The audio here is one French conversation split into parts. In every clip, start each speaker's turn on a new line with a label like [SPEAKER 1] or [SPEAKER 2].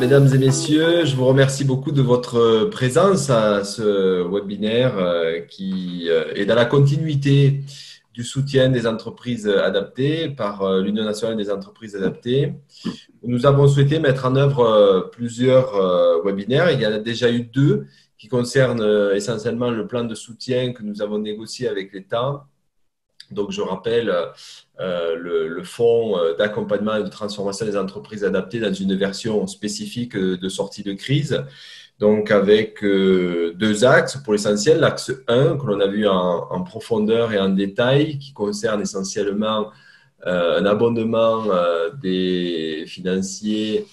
[SPEAKER 1] mesdames et messieurs, je vous remercie beaucoup de votre présence à ce webinaire qui est dans la continuité du soutien des entreprises adaptées par l'Union nationale des entreprises adaptées. Nous avons souhaité mettre en œuvre plusieurs webinaires. Il y en a déjà eu deux qui concernent essentiellement le plan de soutien que nous avons négocié avec l'État. Donc, je rappelle le fonds d'accompagnement et de transformation des entreprises adaptées dans une version spécifique de sortie de crise. Donc, avec deux axes pour l'essentiel. L'axe 1, que l'on a vu en profondeur et en détail, qui concerne essentiellement un abondement des financiers,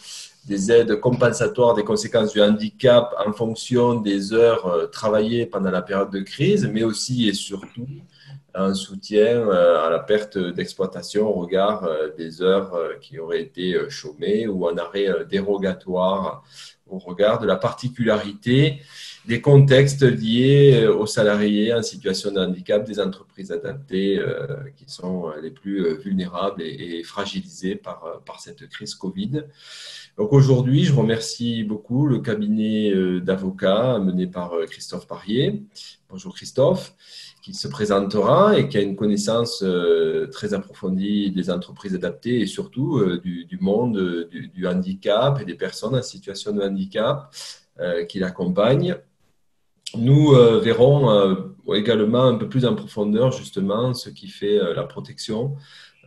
[SPEAKER 1] des aides compensatoires des conséquences du handicap en fonction des heures travaillées pendant la période de crise, mais aussi et surtout un soutien à la perte d'exploitation au regard des heures qui auraient été chômées ou en arrêt dérogatoire au regard de la particularité des contextes liés aux salariés en situation de handicap des entreprises adaptées qui sont les plus vulnérables et fragilisées par cette crise Covid. Donc aujourd'hui, je remercie beaucoup le cabinet d'avocats mené par Christophe Parier. Bonjour Christophe, qui se présentera et qui a une connaissance très approfondie des entreprises adaptées et surtout du monde du handicap et des personnes en situation de handicap qui l'accompagnent. Nous verrons également un peu plus en profondeur justement ce qui fait la protection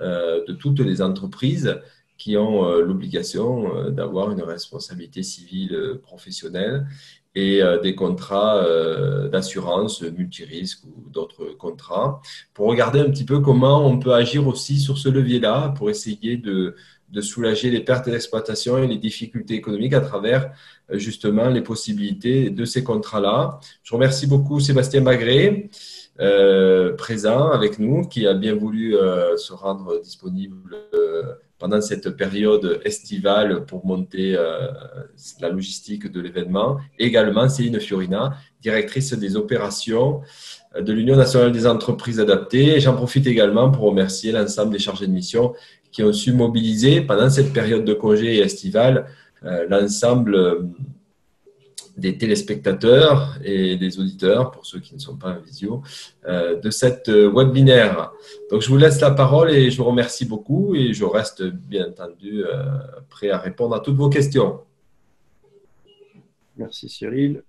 [SPEAKER 1] de toutes les entreprises qui ont l'obligation d'avoir une responsabilité civile professionnelle et des contrats d'assurance multirisque ou d'autres contrats, pour regarder un petit peu comment on peut agir aussi sur ce levier-là pour essayer de soulager les pertes d'exploitation et les difficultés économiques à travers justement les possibilités de ces contrats-là. Je remercie beaucoup Sébastien Bagré, présent avec nous, qui a bien voulu se rendre disponible pendant cette période estivale pour monter la logistique de l'événement. Également, Céline Fiorina, directrice des opérations de l'Union nationale des entreprises adaptées. J'en profite également pour remercier l'ensemble des chargés de mission qui ont su mobiliser pendant cette période de congé estivale l'ensemble des téléspectateurs et des auditeurs, pour ceux qui ne sont pas en visio, de cette webinaire. Donc, je vous laisse la parole et je vous remercie beaucoup et je reste bien entendu prêt à répondre à toutes vos questions.
[SPEAKER 2] Merci Cyril.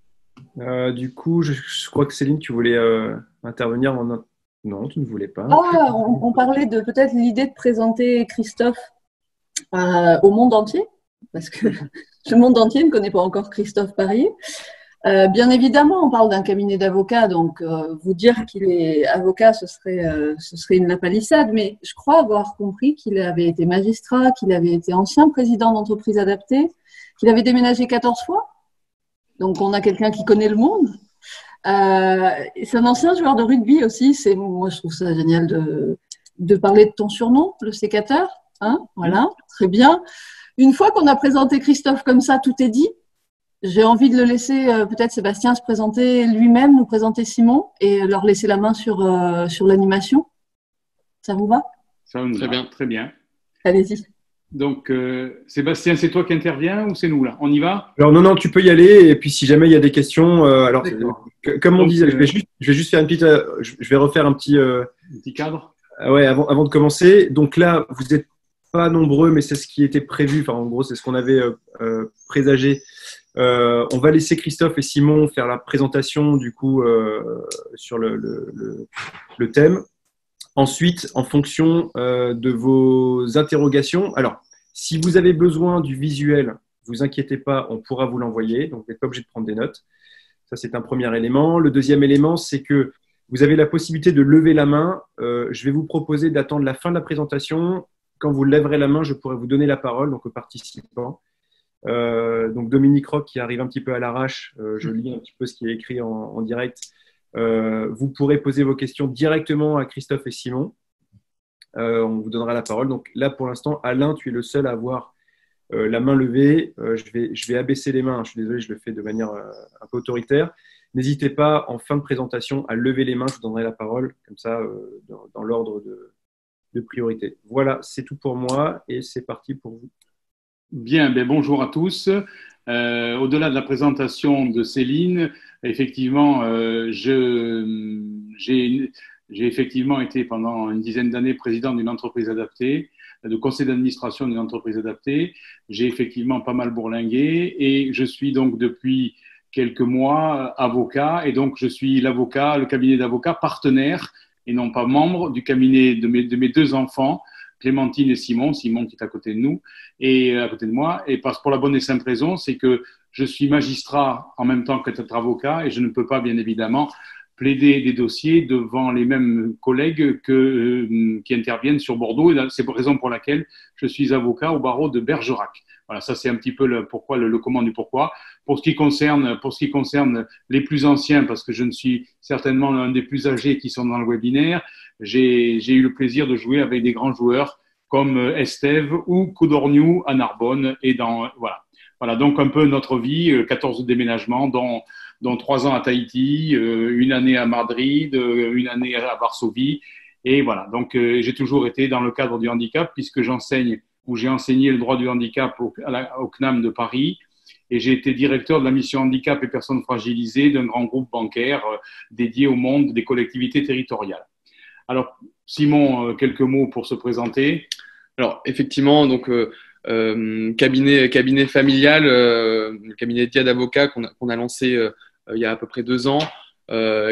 [SPEAKER 2] Du coup, je crois que Céline, tu voulais intervenir en... Non, tu ne voulais pas.
[SPEAKER 3] Ah, on parlait de peut-être l'idée de présenter Christophe au monde entier, parce que le monde entier ne connaît pas encore Christophe Parier. Bien évidemment, on parle d'un cabinet d'avocats, donc vous dire qu'il est avocat, ce serait une lapalissade, mais je crois avoir compris qu'il avait été magistrat, qu'il avait été ancien président d'entreprise adaptée, qu'il avait déménagé 14 fois. Donc, on a quelqu'un qui connaît le monde. C'est un ancien joueur de rugby aussi. Moi, je trouve ça génial de parler de ton surnom, le sécateur. Hein, voilà, très bien. Une fois qu'on a présenté Christophe comme ça, tout est dit. J'ai envie de le laisser, peut-être Sébastien, se présenter lui-même, nous présenter Simon et leur laisser la main sur l'animation. Ça vous va?
[SPEAKER 4] Ça va, très bien, très bien.
[SPEAKER 3] Allez-y.
[SPEAKER 4] Donc, Sébastien, c'est toi qui interviens ou c'est nous là? On y va?
[SPEAKER 2] Alors non, tu peux y aller. Et puis si jamais il y a des questions, comme on disait, je vais juste faire une petite, je vais refaire un petit
[SPEAKER 4] cadre.
[SPEAKER 2] Ouais, avant de commencer. Donc là, vous n'êtes pas nombreux, mais c'est ce qui était prévu. Enfin, en gros, c'est ce qu'on avait présagé. On va laisser Christophe et Simon faire la présentation du coup sur le thème. Ensuite, en fonction de vos interrogations, alors, si vous avez besoin du visuel, vous inquiétez pas, on pourra vous l'envoyer. Donc, vous n'êtes pas obligé de prendre des notes. Ça, c'est un premier élément. Le deuxième élément, c'est que vous avez la possibilité de lever la main. Je vais vous proposer d'attendre la fin de la présentation. Quand vous lèverez la main, je pourrai vous donner la parole, donc aux participants. Donc, Dominique Roch, qui arrive un petit peu à l'arrache, je lis un petit peu ce qui est écrit en direct. Vous pourrez poser vos questions directement à Christophe et Simon. On vous donnera la parole. Donc là, pour l'instant, Alain, tu es le seul à avoir la main levée. Je vais abaisser les mains. Je suis désolé, je le fais de manière un peu autoritaire. N'hésitez pas, en fin de présentation, à lever les mains. Je vous donnerai la parole, comme ça, dans l'ordre de priorité. Voilà, c'est tout pour moi et c'est parti pour vous.
[SPEAKER 4] Bien, ben bonjour à tous. Au-delà de la présentation de Céline, effectivement, j'ai effectivement été pendant une dizaine d'années président d'une entreprise adaptée, de conseil d'administration d'une entreprise adaptée. J'ai effectivement pas mal bourlingué et je suis donc depuis quelques mois avocat et donc je suis le cabinet d'avocats partenaire et non pas membre du cabinet de mes deux enfants, Clémentine et Simon qui est à côté de nous et à côté de moi. Et pour la bonne et simple raison, c'est que je suis magistrat en même temps qu'être avocat et je ne peux pas, bien évidemment, plaider des dossiers devant les mêmes collègues qui interviennent sur Bordeaux. Et c'est la raison pour laquelle je suis avocat au barreau de Bergerac. Voilà, ça c'est un petit peu le pourquoi, le comment du pourquoi. Pour ce qui concerne les plus anciens, parce que je ne suis certainement l'un des plus âgés qui sont dans le webinaire, j'ai eu le plaisir de jouer avec des grands joueurs comme Estève ou Codorniou à Narbonne. Voilà, donc un peu notre vie, 14 déménagements, dont 3 ans à Tahiti, une année à Madrid, une année à Varsovie. Et voilà, donc j'ai toujours été dans le cadre du handicap puisque j'ai enseigné le droit du handicap au CNAM de Paris. Et j'ai été directeur de la mission handicap et personnes fragilisées d'un grand groupe bancaire dédié au monde des collectivités territoriales. Alors, Simon, quelques mots pour se présenter.
[SPEAKER 5] Alors, effectivement, donc cabinet familial, cabinet Dia d'avocats qu'on a lancé il y a à peu près 2 ans,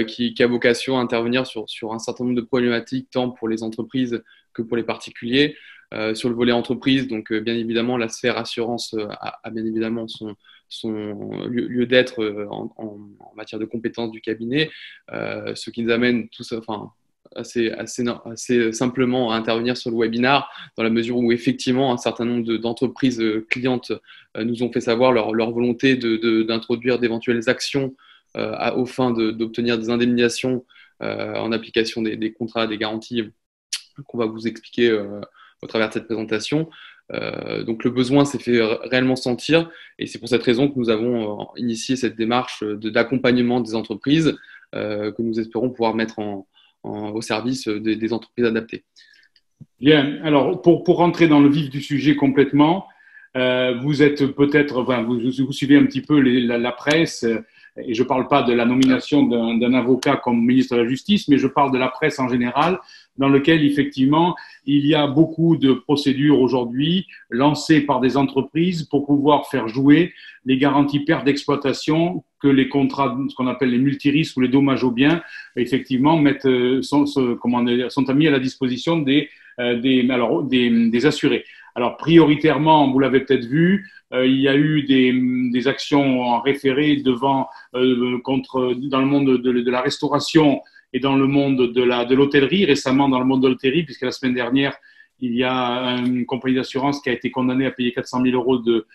[SPEAKER 5] qui a vocation à intervenir sur un certain nombre de problématiques, tant pour les entreprises que pour les particuliers. Sur le volet entreprise, donc bien évidemment, la sphère assurance a bien évidemment son lieu d'être en matière de compétences du cabinet, ce qui nous amène tout ça, enfin, assez simplement à intervenir sur le webinar, dans la mesure où effectivement un certain nombre d'entreprises clientes nous ont fait savoir leur volonté d'introduire d'éventuelles actions aux fins d'obtenir des indemnisations en application des contrats, des garanties qu'on va vous expliquer au travers de cette présentation. Donc le besoin s'est fait réellement sentir et c'est pour cette raison que nous avons initié cette démarche d'accompagnement des entreprises que nous espérons pouvoir mettre au service des entreprises adaptées.
[SPEAKER 4] Bien, alors pour rentrer dans le vif du sujet complètement, vous êtes peut-être, vous suivez un petit peu la presse, et je ne parle pas de la nomination d'un avocat comme ministre de la Justice, mais je parle de la presse en général, dans lequel effectivement il y a beaucoup de procédures aujourd'hui lancées par des entreprises pour pouvoir faire jouer les garanties pertes d'exploitation que les contrats, ce qu'on appelle les multirisques ou les dommages aux biens, effectivement sont mis à la disposition des assurés. Alors prioritairement, vous l'avez peut-être vu, il y a eu des actions en référé dans le monde de la restauration et dans le monde de l'hôtellerie, récemment dans le monde de l'hôtellerie, puisque la semaine dernière, il y a une compagnie d'assurance qui a été condamnée à payer 400 000 euros de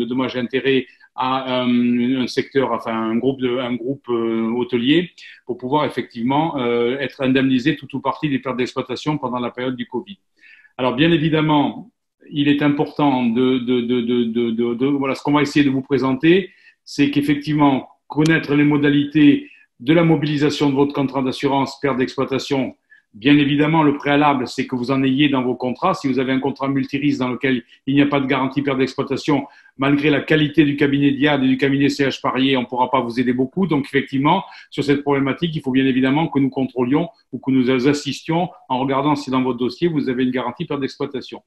[SPEAKER 4] dommages et intérêts à un secteur, enfin un groupe hôtelier, pour pouvoir effectivement être indemnisé tout ou partie des pertes d'exploitation pendant la période du Covid. Alors bien évidemment, il est important voilà, ce qu'on va essayer de vous présenter, c'est qu'effectivement connaître les modalités de la mobilisation de votre contrat d'assurance perte d'exploitation. Bien évidemment, le préalable, c'est que vous en ayez dans vos contrats. Si vous avez un contrat multirisque dans lequel il n'y a pas de garantie perte d'exploitation, malgré la qualité du cabinet Diade et du cabinet CH Parier, on ne pourra pas vous aider beaucoup. Donc, effectivement, sur cette problématique, il faut bien évidemment que nous contrôlions ou que nous assistions en regardant si dans votre dossier, vous avez une garantie perte d'exploitation.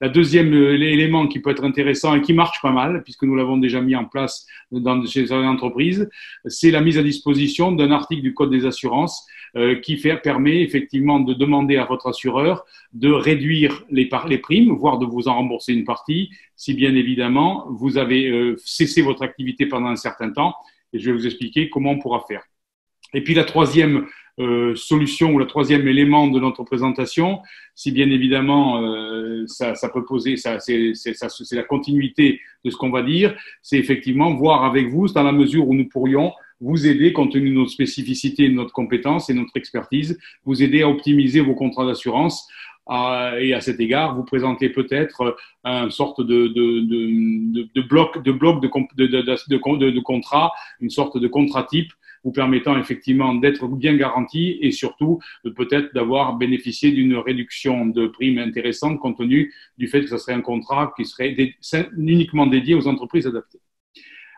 [SPEAKER 4] La deuxième élément qui peut être intéressant et qui marche pas mal, puisque nous l'avons déjà mis en place chez les entreprises, c'est la mise à disposition d'un article du Code des assurances qui permet effectivement de demander à votre assureur de réduire les primes, voire de vous en rembourser une partie, si bien évidemment vous avez cessé votre activité pendant un certain temps. Et je vais vous expliquer comment on pourra faire. Et puis la troisième solution ou le troisième élément de notre présentation, si bien évidemment ça peut poser, c'est la continuité de ce qu'on va dire, c'est effectivement voir avec vous dans la mesure où nous pourrions vous aider, compte tenu de notre spécificité, de notre compétence et de notre expertise, vous aider à optimiser vos contrats d'assurance. Et à cet égard, vous présentez peut-être une sorte de bloc de contrat, une sorte de contrat type vous permettant effectivement d'être bien garanti et surtout peut-être d'avoir bénéficié d'une réduction de prime intéressante compte tenu du fait que ce serait un contrat qui serait uniquement dédié aux entreprises adaptées.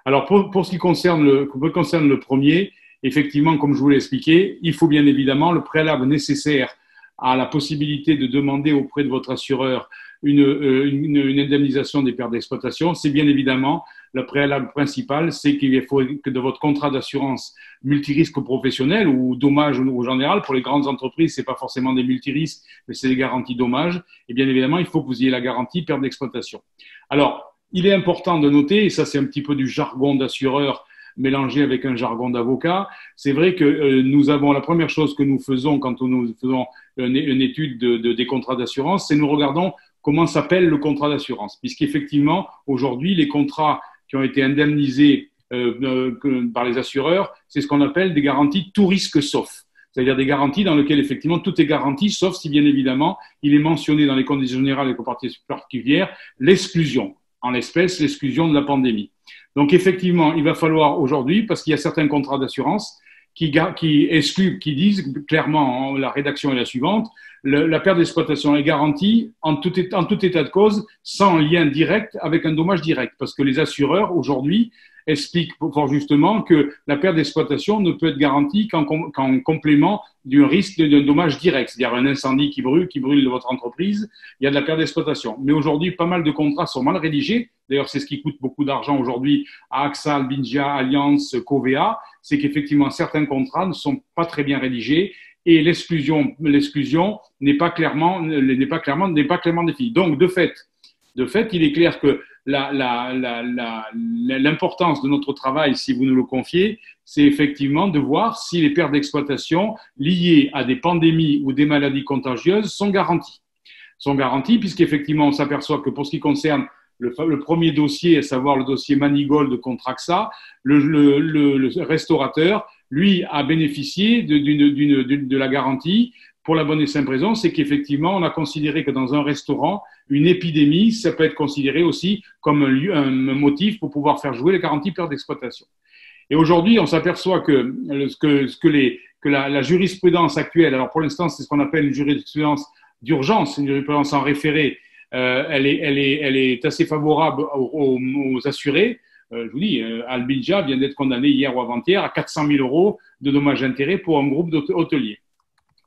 [SPEAKER 4] Alors, pour ce qui concerne le premier, effectivement, comme je vous l'ai expliqué, il faut bien évidemment le préalable nécessaire à la possibilité de demander auprès de votre assureur une indemnisation des pertes d'exploitation. C'est bien évidemment le préalable principal, c'est qu'il faut que de votre contrat d'assurance multirisque professionnel ou dommage en général, pour les grandes entreprises, c'est pas forcément des multirisques, mais c'est des garanties dommages. Et bien évidemment, il faut que vous ayez la garantie perte d'exploitation. Alors, il est important de noter, et ça c'est un petit peu du jargon d'assureur mélangé avec un jargon d'avocat, c'est vrai que nous avons, la première chose que nous faisons quand nous faisons une étude des contrats d'assurance, c'est nous regardons comment s'appelle le contrat d'assurance, puisqu'effectivement, aujourd'hui, les contrats qui ont été indemnisés par les assureurs, c'est ce qu'on appelle des garanties tout risque sauf. C'est-à-dire des garanties dans lesquelles, effectivement, tout est garanti, sauf si, bien évidemment, il est mentionné dans les conditions générales et particulières l'exclusion, en l'espèce, l'exclusion de la pandémie. Donc, effectivement, il va falloir aujourd'hui, parce qu'il y a certains contrats d'assurance qui excluent, qui disent clairement, la rédaction est la suivante, la perte d'exploitation est garantie en tout état de cause, sans lien direct avec un dommage direct. Parce que les assureurs, aujourd'hui, expliquent fort justement que la perte d'exploitation ne peut être garantie qu'en complément d'un risque d'un dommage direct, c'est-à-dire un incendie qui brûle votre entreprise, il y a de la perte d'exploitation. Mais aujourd'hui, pas mal de contrats sont mal rédigés. D'ailleurs, c'est ce qui coûte beaucoup d'argent aujourd'hui à AXA, Albingia, Allianz, Covea, c'est qu'effectivement, certains contrats ne sont pas très bien rédigés et l'exclusion n'est pas clairement définie. Donc, de fait, il est clair que l'importance de notre travail, si vous nous le confiez, c'est effectivement de voir si les pertes d'exploitation liées à des pandémies ou des maladies contagieuses sont garanties. Puisqu'effectivement, on s'aperçoit que pour ce qui concerne le premier dossier, à savoir le dossier Manigold contre AXA, le restaurateur, lui, a bénéficié de la garantie pour la bonne et simple raison, c'est qu'effectivement, on a considéré que dans un restaurant, une épidémie, ça peut être considéré aussi comme un motif pour pouvoir faire jouer les garanties perte d'exploitation. Et aujourd'hui, on s'aperçoit que la jurisprudence actuelle, alors pour l'instant, c'est ce qu'on appelle une jurisprudence d'urgence, une jurisprudence en référé, elle est assez favorable aux assurés. Je vous dis, Albingia vient d'être condamné hier ou avant-hier à 400 000 € de dommages et intérêts pour un groupe hôteliers.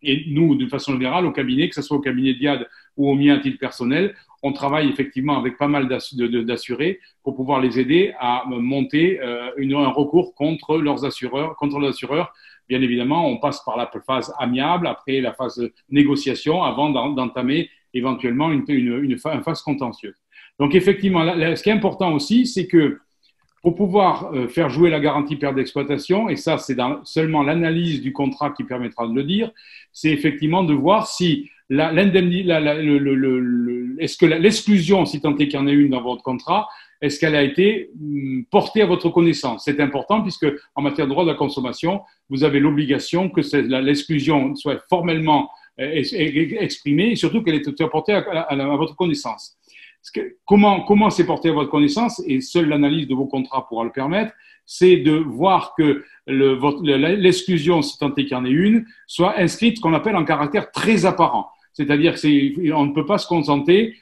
[SPEAKER 4] Et nous, de façon générale, au cabinet, que ce soit au cabinet Diade ou au mien à titre personnel, on travaille effectivement avec pas mal d'assurés pour pouvoir les aider à monter un recours contre leurs assureurs. Bien évidemment, on passe par la phase amiable, après la phase négociation, avant d'entamer éventuellement une phase contentieuse. Donc effectivement, ce qui est important aussi, c'est que pour pouvoir faire jouer la garantie perte d'exploitation, et ça c'est seulement l'analyse du contrat qui permettra de le dire, c'est effectivement de voir si est-ce que l'exclusion, si tant est qu'il y en ait une dans votre contrat, est-ce qu'elle a été portée à votre connaissance? C'est important puisque en matière de droit de la consommation, vous avez l'obligation que l'exclusion soit formellement exprimée et surtout qu'elle ait été portée à votre connaissance. Comment c'est porté à votre connaissance, et seule l'analyse de vos contrats pourra le permettre, c'est de voir que l'exclusion, si tant est qu'il y en ait une, soit inscrite ce qu'on appelle en caractère très apparent. C'est-à-dire qu'on ne peut pas se contenter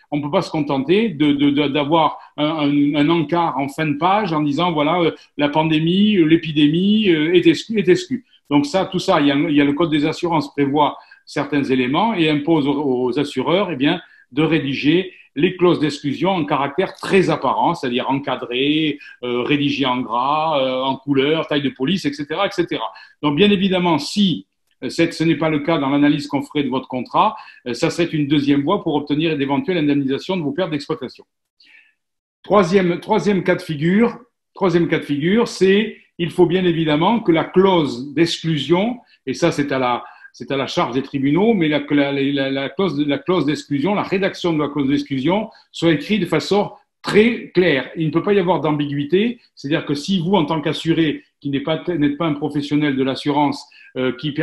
[SPEAKER 4] d'avoir un encart en fin de page en disant voilà, la pandémie, l'épidémie est exclue. Donc tout ça, il y a le Code des assurances prévoit certains éléments et impose aux assureurs de rédiger les clauses d'exclusion en caractère très apparent, c'est-à-dire encadré, rédigé en gras, en couleur, taille de police, etc., etc. Donc, bien évidemment, si ce n'est pas le cas dans l'analyse qu'on ferait de votre contrat, ça serait une deuxième voie pour obtenir d'éventuelles indemnisations de vos pertes d'exploitation. Troisième cas de figure, c'est il faut bien évidemment que la clause d'exclusion, et ça c'est à la charge des tribunaux, mais la clause d'exclusion, la rédaction de la clause d'exclusion soit écrite de façon très claire. Il ne peut pas y avoir d'ambiguïté, c'est-à-dire que si vous, en tant qu'assuré, qui n'êtes pas un professionnel de l'assurance, qui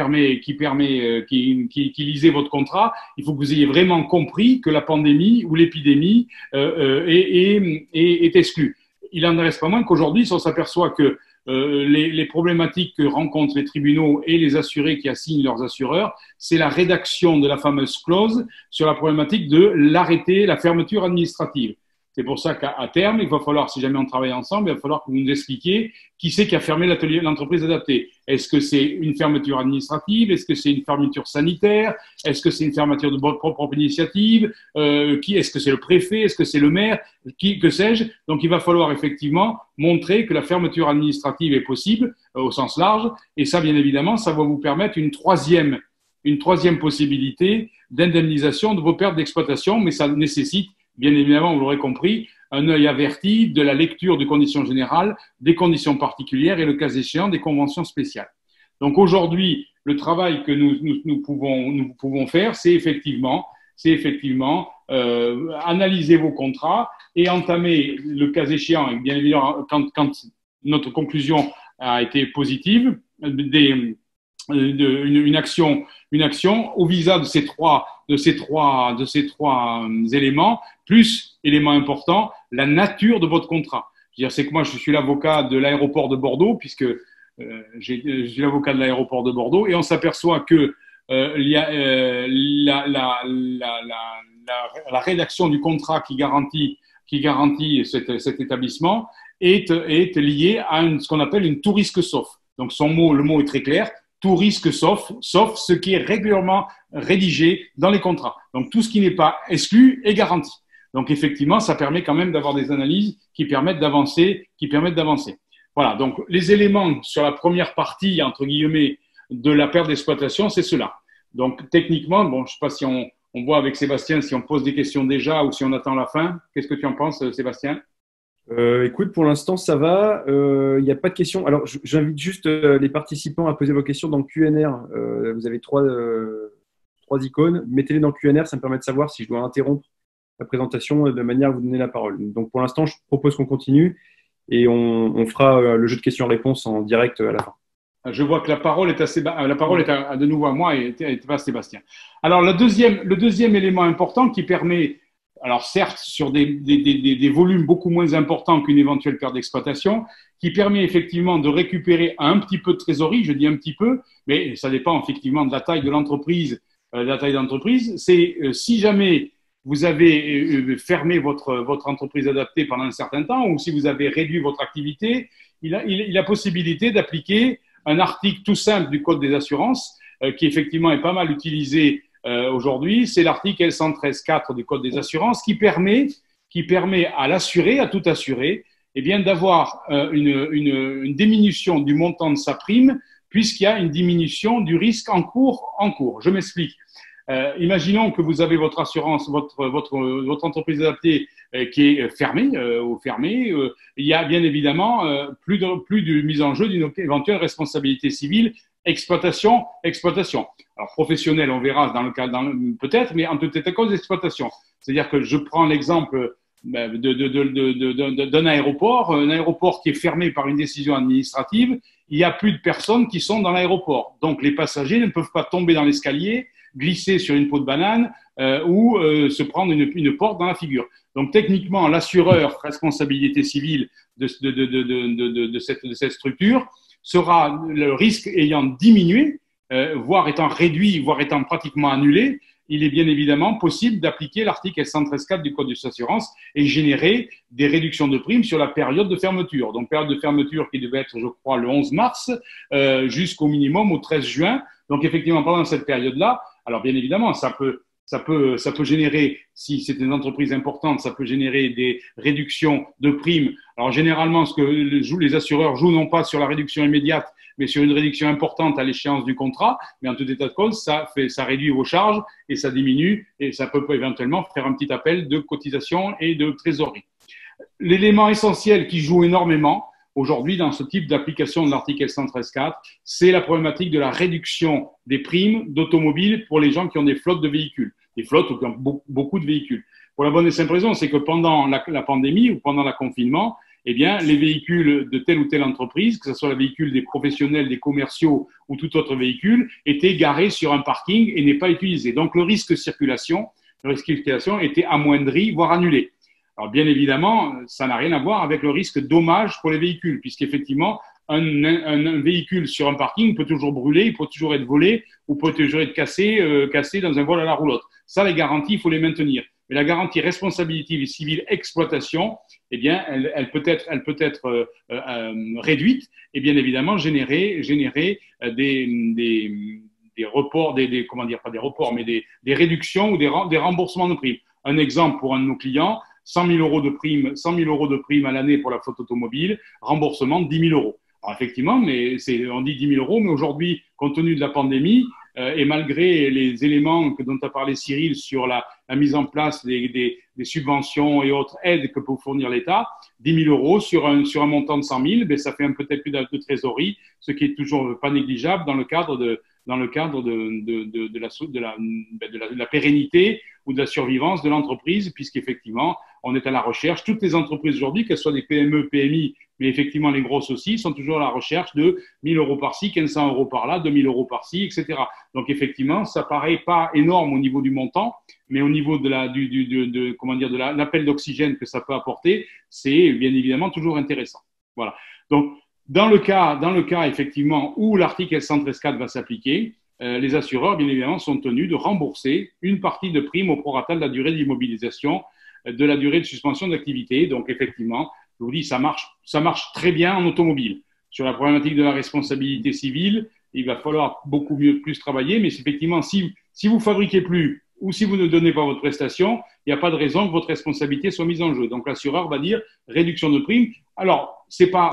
[SPEAKER 4] lisez votre contrat, il faut que vous ayez vraiment compris que la pandémie ou l'épidémie est exclue. il en reste pas moins qu'aujourd'hui, si on s'aperçoit que les problématiques que rencontrent les tribunaux et les assurés qui assignent leurs assureurs, c'est la rédaction de la fameuse clause sur la problématique de l'arrêté, la fermeture administrative. C'est pour ça qu'à terme, il va falloir, si jamais on travaille ensemble, il va falloir que vous nous expliquiez qui c'est qui a fermé l'entreprise adaptée. Est-ce que c'est une fermeture administrative? Est-ce que c'est une fermeture sanitaire? Est-ce que c'est une fermeture de votre propre initiative? Est-ce que c'est le préfet? Est-ce que c'est le maire? Que sais-je? Donc, il va falloir effectivement montrer que la fermeture administrative est possible au sens large. Et ça, bien évidemment, ça va vous permettre une troisième possibilité d'indemnisation de vos pertes d'exploitation, mais ça nécessite, bien évidemment, vous l'aurez compris, un œil averti de la lecture des conditions générales, des conditions particulières et, le cas échéant, des conventions spéciales. Donc aujourd'hui, le travail que nous pouvons faire, c'est effectivement analyser vos contrats et entamer, le cas échéant, et bien évidemment, quand notre conclusion a été positive, une action au visa de ces trois éléments, plus élément important, la nature de votre contrat. C'est que moi, je suis l'avocat de l'aéroport de Bordeaux, puisque je suis l'avocat de l'aéroport de Bordeaux, et on s'aperçoit que la rédaction du contrat qui garantit cet établissement est liée à ce qu'on appelle une tout risque sauf. Donc le mot est très clair. Tout risque sauf ce qui est régulièrement rédigé dans les contrats. Donc, tout ce qui n'est pas exclu est garanti. Donc, effectivement, ça permet quand même d'avoir des analyses qui permettent d'avancer. Voilà. Donc, les éléments sur la première partie, entre guillemets, de la perte d'exploitation, c'est cela. Donc, techniquement, bon, je ne sais pas si on voit avec Sébastien, si on pose des questions déjà ou si on attend la fin. Qu'est-ce que tu en penses, Sébastien?
[SPEAKER 2] Écoute, pour l'instant, ça va. Il n'y a pas de questions. Alors, j'invite juste les participants à poser vos questions dans le Q&R. Vous avez trois icônes. Mettez-les dans le Q&R. Ça me permet de savoir si je dois interrompre la présentation de manière à vous donner la parole. Donc, pour l'instant, je propose qu'on continue et on fera le jeu de questions-réponses en direct à la fin.
[SPEAKER 4] Je vois que la parole est de nouveau à moi et pas à Sébastien. Alors, le deuxième élément important qui permet, alors certes sur des volumes beaucoup moins importants qu'une éventuelle perte d'exploitation, qui permet effectivement de récupérer un petit peu de trésorerie, je dis un petit peu, mais ça dépend effectivement de la taille de l'entreprise, c'est si jamais vous avez fermé votre entreprise adaptée pendant un certain temps ou si vous avez réduit votre activité, il a possibilité d'appliquer un article tout simple du Code des assurances qui effectivement est pas mal utilisé aujourd'hui, c'est l'article L113.4 du Code des assurances qui permet à l'assuré, à tout assuré, eh bien d'avoir une diminution du montant de sa prime puisqu'il y a une diminution du risque en cours. Je m'explique. Imaginons que vous avez votre assurance, votre entreprise adaptée qui est fermée. Il y a bien évidemment plus de mise en jeu d'une éventuelle responsabilité civile. Exploitation. Alors, professionnel, on verra dans le cas, peut-être, mais en tout état de cause, exploitation. C'est-à-dire que je prends l'exemple d'un aéroport, un aéroport qui est fermé par une décision administrative. Il n'y a plus de personnes qui sont dans l'aéroport. Donc, les passagers ne peuvent pas tomber dans l'escalier, glisser sur une peau de banane ou se prendre une porte dans la figure. Donc, techniquement, l'assureur responsabilité civile de cette structure sera le risque ayant diminué, voire étant réduit, voire étant pratiquement annulé, il est bien évidemment possible d'appliquer l'article L113.4 du Code des assurances et générer des réductions de primes sur la période de fermeture. Donc, période de fermeture qui devait être, je crois, le 11 mars jusqu'au minimum au 13 juin. Donc, effectivement, pendant cette période-là, alors bien évidemment, ça peut générer, si c'est une entreprise importante, ça peut générer des réductions de primes. Alors généralement, ce que les assureurs jouent non pas sur la réduction immédiate, mais sur une réduction importante à l'échéance du contrat. Mais en tout état de cause, ça réduit vos charges et ça diminue et ça peut éventuellement faire un petit appel de cotisation et de trésorerie. L'élément essentiel qui joue énormément aujourd'hui dans ce type d'application de l'article L113.4, c'est la problématique de la réduction des primes d'automobile pour les gens qui ont des flottes de véhicules, des flottes ou qui ont beaucoup de véhicules. Pour la bonne et simple raison, c'est que pendant la pandémie ou pendant le confinement, eh bien, les véhicules de telle ou telle entreprise, que ce soit le véhicule des professionnels, des commerciaux ou tout autre véhicule, étaient garés sur un parking et n'est pas utilisé. Donc, le risque de circulation était amoindri, voire annulé. Alors, bien évidemment, ça n'a rien à voir avec le risque dommage pour les véhicules, puisqu'effectivement, un véhicule sur un parking peut toujours brûler, il peut toujours être volé ou peut toujours être cassé dans un vol à la roulotte. Ça, les garanties, il faut les maintenir. Mais la garantie responsabilité civile exploitation, eh bien, elle peut être réduite et bien évidemment générer des reports, comment dire, pas des reports, mais des réductions ou des remboursements de primes. Un exemple pour un de nos clients, 100 000 euros de prime à l'année pour la flotte automobile, remboursement de 10 000 euros. Alors effectivement, on dit 10 000 euros, mais aujourd'hui, compte tenu de la pandémie, et malgré les éléments dont a parlé Cyril sur la mise en place des subventions et autres aides que peut fournir l'État, 10 000 euros sur un montant de 100 000, ben, ça fait peut-être plus de trésorerie, ce qui est toujours pas négligeable dans le cadre de la pérennité ou de la survivance de l'entreprise, puisqu'effectivement, on est à la recherche. Toutes les entreprises aujourd'hui, qu'elles soient des PME, PMI, mais effectivement les grosses aussi, sont toujours à la recherche de 1 000 euros par-ci, 1500 euros par-là, 2 000 euros par-ci, etc. Donc effectivement, ça paraît pas énorme au niveau du montant, mais au niveau de l'appel d'oxygène que ça peut apporter, c'est bien évidemment toujours intéressant. Voilà. Donc dans le cas effectivement où l'article L113.4 va s'appliquer, les assureurs, bien évidemment, sont tenus de rembourser une partie de prime au prorata de la durée d'immobilisation, de la durée de suspension d'activité. Donc, effectivement, je vous dis, ça marche très bien en automobile. Sur la problématique de la responsabilité civile, il va falloir plus travailler, mais effectivement, si vous fabriquez plus ou si vous ne donnez pas votre prestation, il n'y a pas de raison que votre responsabilité soit mise en jeu. Donc, l'assureur va dire réduction de prime. Alors,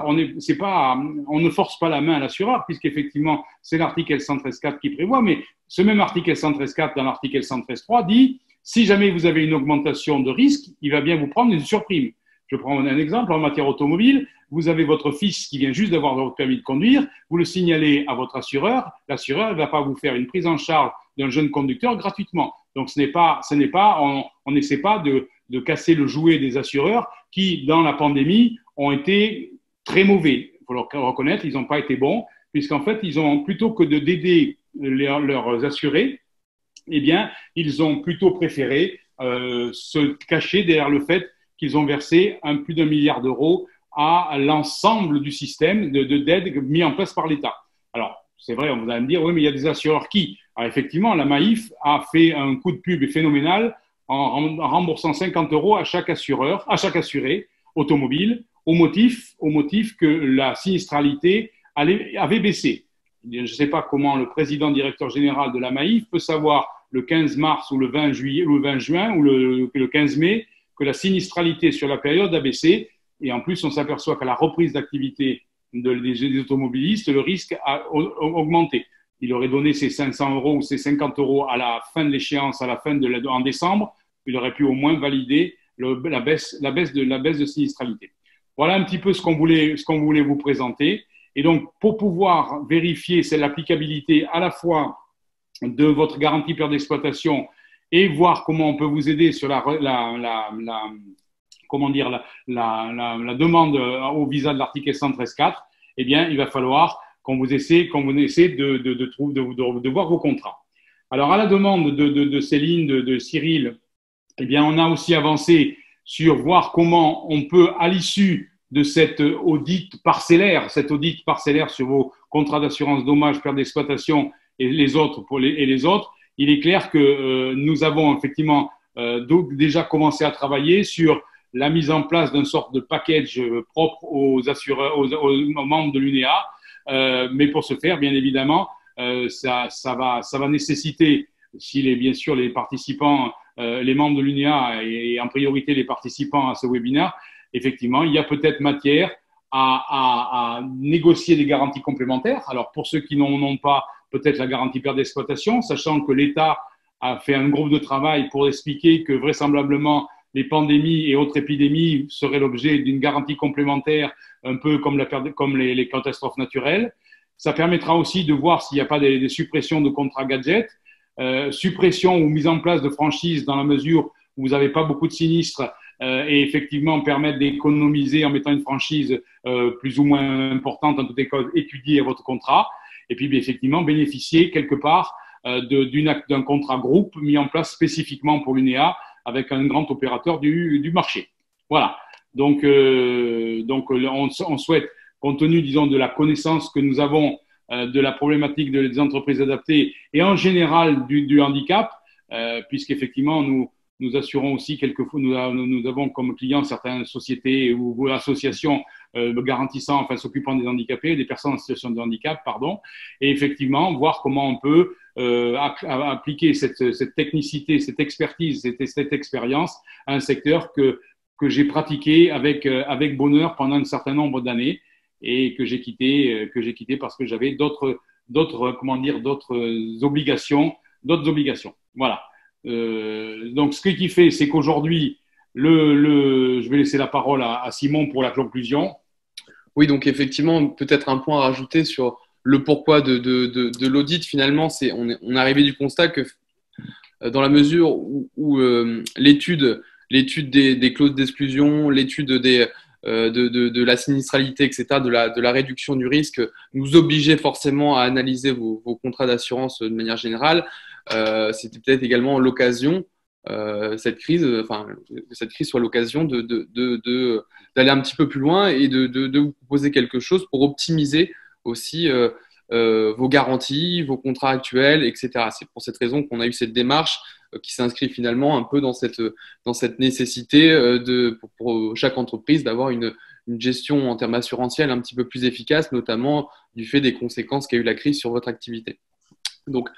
[SPEAKER 4] on ne force pas la main à l'assureur, puisqu'effectivement, c'est l'article L113.4 qui prévoit, mais ce même article L113.4 dans l'article L113.3 dit, si jamais vous avez une augmentation de risque, il va bien vous prendre une surprime. Je prends un exemple en matière automobile. Vous avez votre fils qui vient juste d'avoir votre permis de conduire, vous le signalez à votre assureur, l'assureur ne va pas vous faire une prise en charge d'un jeune conducteur gratuitement. Donc, on n'essaie pas de casser le jouet des assureurs qui, dans la pandémie, ont été très mauvais. Il faut le reconnaître, ils n'ont pas été bons, puisqu'en fait, ils ont, plutôt que d'aider leurs assurés, eh bien, ils ont plutôt préféré se cacher derrière le fait qu'ils ont versé plus d'1 milliard d'euros à l'ensemble du système d'aide mis en place par l'État. Alors, c'est vrai, on va me dire, oui, mais il y a des assureurs qui… Alors, effectivement, la Maïf a fait un coup de pub phénoménal en remboursant 50 euros à chaque assuré automobile, au motif que la sinistralité avait baissé. Je ne sais pas comment le président directeur général de la Maïf peut savoir le 15 mars ou le 20 juin ou le 15 mai que la sinistralité sur la période a baissé. Et en plus, on s'aperçoit qu'à la reprise d'activité des automobilistes, le risque a augmenté. Il aurait donné ses 500 euros ou ses 50 euros à la fin de l'échéance, en décembre. Il aurait pu au moins valider la baisse de sinistralité. Voilà un petit peu ce qu'on voulait vous présenter. Et donc, pour pouvoir vérifier l'applicabilité à la fois de votre garantie perte d'exploitation et voir comment on peut vous aider sur la demande au visa de l'article 113.4, eh bien, il va falloir qu'on essaie de voir vos contrats. Alors, à la demande de Céline, de Cyril, eh bien, on a aussi avancé sur voir comment on peut, à l'issue de cet audit parcellaire sur vos contrats d'assurance dommage, perte d'exploitation et les autres, il est clair que nous avons effectivement déjà commencé à travailler sur la mise en place d'une sorte de package propre aux assureurs, aux membres de l'UNEA. Mais pour ce faire, bien évidemment, ça va nécessiter, bien sûr les participants, les membres de l'UNEA et en priorité les participants à ce webinaire, effectivement, il y a peut-être matière à négocier des garanties complémentaires. Alors, pour ceux qui n'en ont pas, peut-être la garantie perte d'exploitation, sachant que l'État a fait un groupe de travail pour expliquer que vraisemblablement les pandémies et autres épidémies seraient l'objet d'une garantie complémentaire, un peu comme les catastrophes naturelles. Ça permettra aussi de voir s'il n'y a pas des suppressions de contrats gadgets, suppression ou mise en place de franchises dans la mesure où vous n'avez pas beaucoup de sinistres et effectivement permettre d'économiser en mettant une franchise plus ou moins importante, en tout cas étudiée à votre contrat, et puis effectivement bénéficier quelque part d'un contrat groupe mis en place spécifiquement pour l'UNEA avec un grand opérateur du marché. Voilà. Donc on souhaite, compte tenu, disons, de la connaissance que nous avons de la problématique des entreprises adaptées et en général du handicap, puisqu'effectivement, nous assurons aussi quelquefois, nous avons comme clients certaines sociétés ou associations garantissant, enfin s'occupant des handicapés, des personnes en situation de handicap, pardon, et effectivement voir comment on peut appliquer cette technicité, cette expertise, cette expérience à un secteur que j'ai pratiqué avec bonheur pendant un certain nombre d'années et que j'ai quitté parce que j'avais d'autres obligations, Voilà. Donc ce qui fait, c'est qu'aujourd'hui, je vais laisser la parole à Simon pour la conclusion.
[SPEAKER 5] Oui, donc effectivement, peut-être un point à rajouter sur le pourquoi de l'audit. Finalement, on est arrivé du constat que dans la mesure où l'étude des clauses d'exclusion, l'étude de la sinistralité, etc., de la réduction du risque, nous obligeait forcément à analyser vos contrats d'assurance de manière générale. C'était peut-être également l'occasion, cette crise soit l'occasion d'aller un petit peu plus loin et de vous proposer quelque chose pour optimiser aussi vos garanties, vos contrats actuels, etc. C'est pour cette raison qu'on a eu cette démarche qui s'inscrit finalement un peu dans cette nécessité pour chaque entreprise d'avoir une gestion en termes assurantiels un petit peu plus efficace, notamment du fait des conséquences qu'a eu la crise sur votre activité. Donc,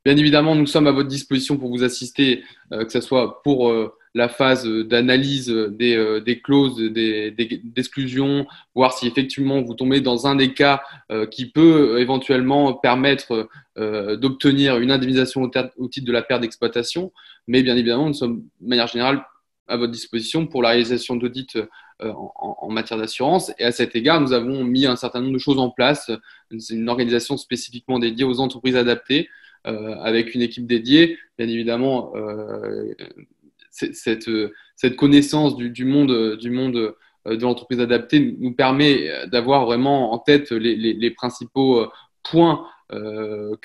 [SPEAKER 5] bien évidemment, nous sommes à votre disposition pour vous assister, que ce soit pour la phase d'analyse des clauses d'exclusion, voir si effectivement vous tombez dans un des cas qui peut éventuellement permettre d'obtenir une indemnisation au titre de la perte d'exploitation. Mais bien évidemment, nous sommes de manière générale à votre disposition pour la réalisation d'audits en matière d'assurance. Et à cet égard, nous avons mis un certain nombre de choses en place. C'est une organisation spécifiquement dédiée aux entreprises adaptées, avec une équipe dédiée. Bien évidemment, cette connaissance du monde de l'entreprise adaptée nous permet d'avoir vraiment en tête les principaux points ou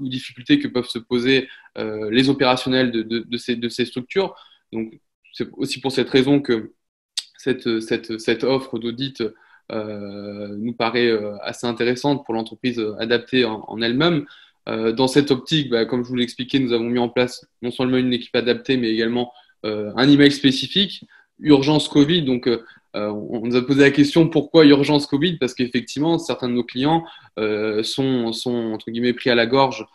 [SPEAKER 5] difficultés que peuvent se poser les opérationnels de ces structures. Donc, c'est aussi pour cette raison que cette offre d'audit nous paraît assez intéressante pour l'entreprise adaptée en elle-même. Dans cette optique, comme je vous l'ai expliqué, nous avons mis en place non seulement une équipe adaptée, mais également un email spécifique, urgence Covid. Donc, on nous a posé la question pourquoi urgence Covid? Parce qu'effectivement, certains de nos clients sont entre guillemets pris à la gorge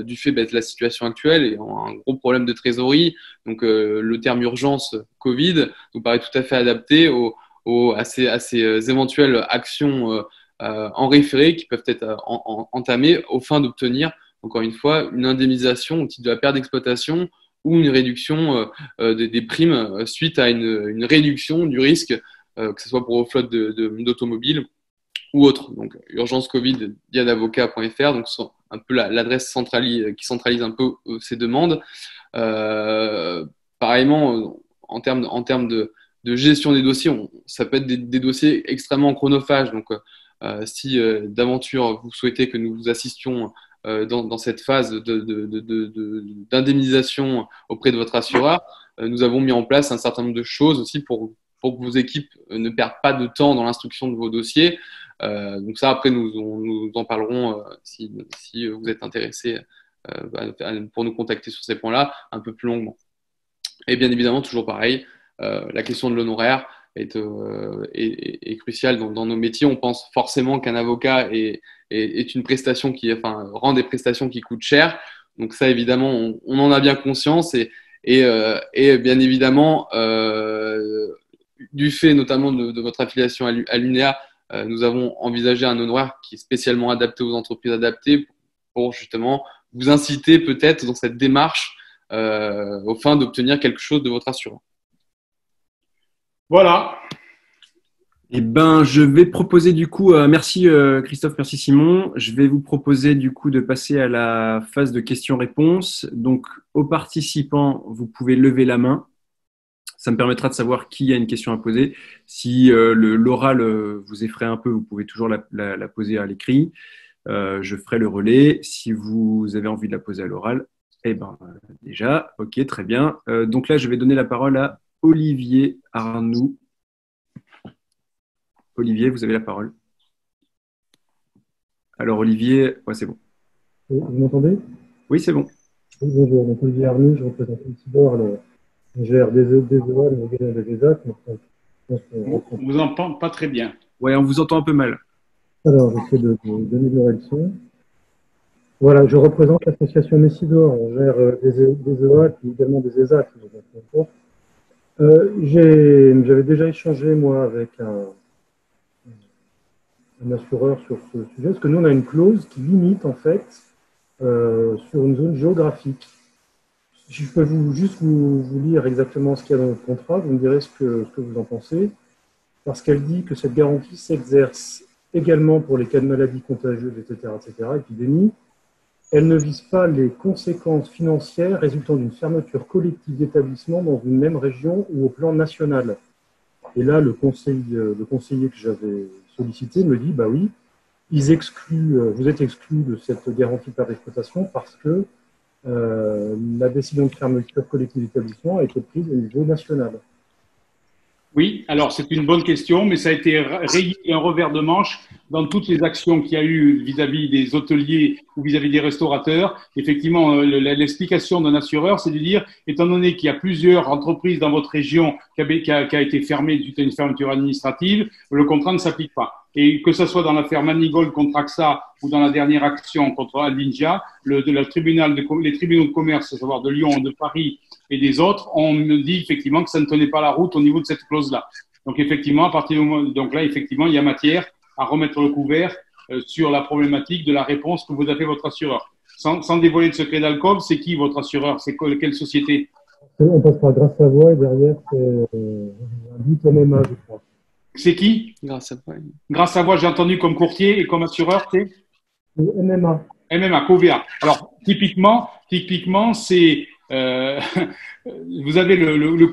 [SPEAKER 5] du fait de la situation actuelle et ont un gros problème de trésorerie. Donc, le terme urgence Covid nous paraît tout à fait adapté à ces éventuelles actions en référé qui peuvent être entamées aux fins d'obtenir, encore une fois, une indemnisation au titre de la perte d'exploitation ou une réduction des primes suite à une réduction du risque, que ce soit pour vos flottes d'automobiles ou autres. Donc, urgence Covid, diadavocat.fr, donc c'est un peu l'adresse qui centralise un peu ces demandes. Pareillement, en termes de gestion des dossiers, ça peut être des dossiers extrêmement chronophages. Donc, si d'aventure vous souhaitez que nous vous assistions dans cette phase d'indemnisation auprès de votre assureur, nous avons mis en place un certain nombre de choses aussi pour que vos équipes ne perdent pas de temps dans l'instruction de vos dossiers. Donc ça, après, nous en parlerons si vous êtes intéressé pour nous contacter sur ces points-là un peu plus longuement. Et bien évidemment, toujours pareil, la question de l'honoraire est cruciale dans nos métiers. On pense forcément qu'un avocat est une prestation rend des prestations qui coûtent cher. Donc ça, évidemment, on en a bien conscience et bien évidemment, du fait notamment de votre affiliation à l'UNEA, nous avons envisagé un honoraire qui est spécialement adapté aux entreprises adaptées pour justement vous inciter peut-être dans cette démarche aux fins d'obtenir quelque chose de votre assureur.
[SPEAKER 4] Voilà.
[SPEAKER 2] Je vais proposer du coup, merci Christophe, merci Simon. Je vais vous proposer du coup de passer à la phase de questions-réponses. Donc, aux participants, vous pouvez lever la main. Ça me permettra de savoir qui a une question à poser. Si l'oral vous effraie un peu, vous pouvez toujours la poser à l'écrit. Je ferai le relais. Si vous avez envie de la poser à l'oral, déjà, ok, très bien. Donc là, je vais donner la parole à Olivier Arnoux. Olivier, vous avez la parole. Alors Olivier, ouais, c'est bon.
[SPEAKER 6] Vous m'entendez?
[SPEAKER 2] Oui, c'est bon.
[SPEAKER 6] Oui, bonjour, donc Olivier Arnoux, je représente Ultibor, je gère des EOA, des ESAT.
[SPEAKER 4] On vous entend pas très bien.
[SPEAKER 2] Ouais, on vous entend un peu mal.
[SPEAKER 6] Alors, j'essaie d'améliorer le son. Voilà, je représente l'association Messidor, on gère des EOA et également des ESAT. J'avais déjà échangé, moi, avec un assureur sur ce sujet, parce que nous, on a une clause qui limite, en fait, sur une zone géographique. Si je peux juste vous lire exactement ce qu'il y a dans notre contrat, vous me direz ce que vous en pensez, parce qu'elle dit que cette garantie s'exerce également pour les cas de maladies contagieuses, etc., épidémies. Elle ne vise pas les conséquences financières résultant d'une fermeture collective d'établissements dans une même région ou au plan national. Et là, le conseiller que j'avais sollicité me dit, bah oui, vous êtes exclus de cette garantie par exploitation parce que la décision de fermeture collective d'établissement a été prise au niveau national.
[SPEAKER 4] Oui, alors c'est une bonne question, mais ça a été rayé un revers de manche dans toutes les actions qu'il y a eu vis-à-vis des hôteliers ou vis-à-vis des restaurateurs. Effectivement, l'explication d'un assureur, c'est de dire, étant donné qu'il y a plusieurs entreprises dans votre région qui a été fermée suite à une fermeture administrative, le contrat ne s'applique pas. Et que ce soit dans l'affaire Manigold contre AXA ou dans la dernière action contre Aldingia, les tribunaux de commerce, à savoir de Lyon, de Paris et des autres, on me dit effectivement que ça ne tenait pas la route au niveau de cette clause-là. Donc effectivement, à partir du moment, donc là effectivement, il y a matière à remettre le couvert sur la problématique de la réponse que vous a fait votre assureur. Sans dévoiler de secret d'alcool, c'est qui votre assureur? C'est quelle société?
[SPEAKER 6] On passe par Grâce Savoie et derrière c'est un but MMA, je crois.
[SPEAKER 4] C'est qui?
[SPEAKER 5] Grâce à toi.
[SPEAKER 4] Grâce à moi, j'ai entendu comme courtier et comme assureur, c'est
[SPEAKER 6] MMA.
[SPEAKER 4] MMA, Covea. Alors, typiquement, c'est vous avez le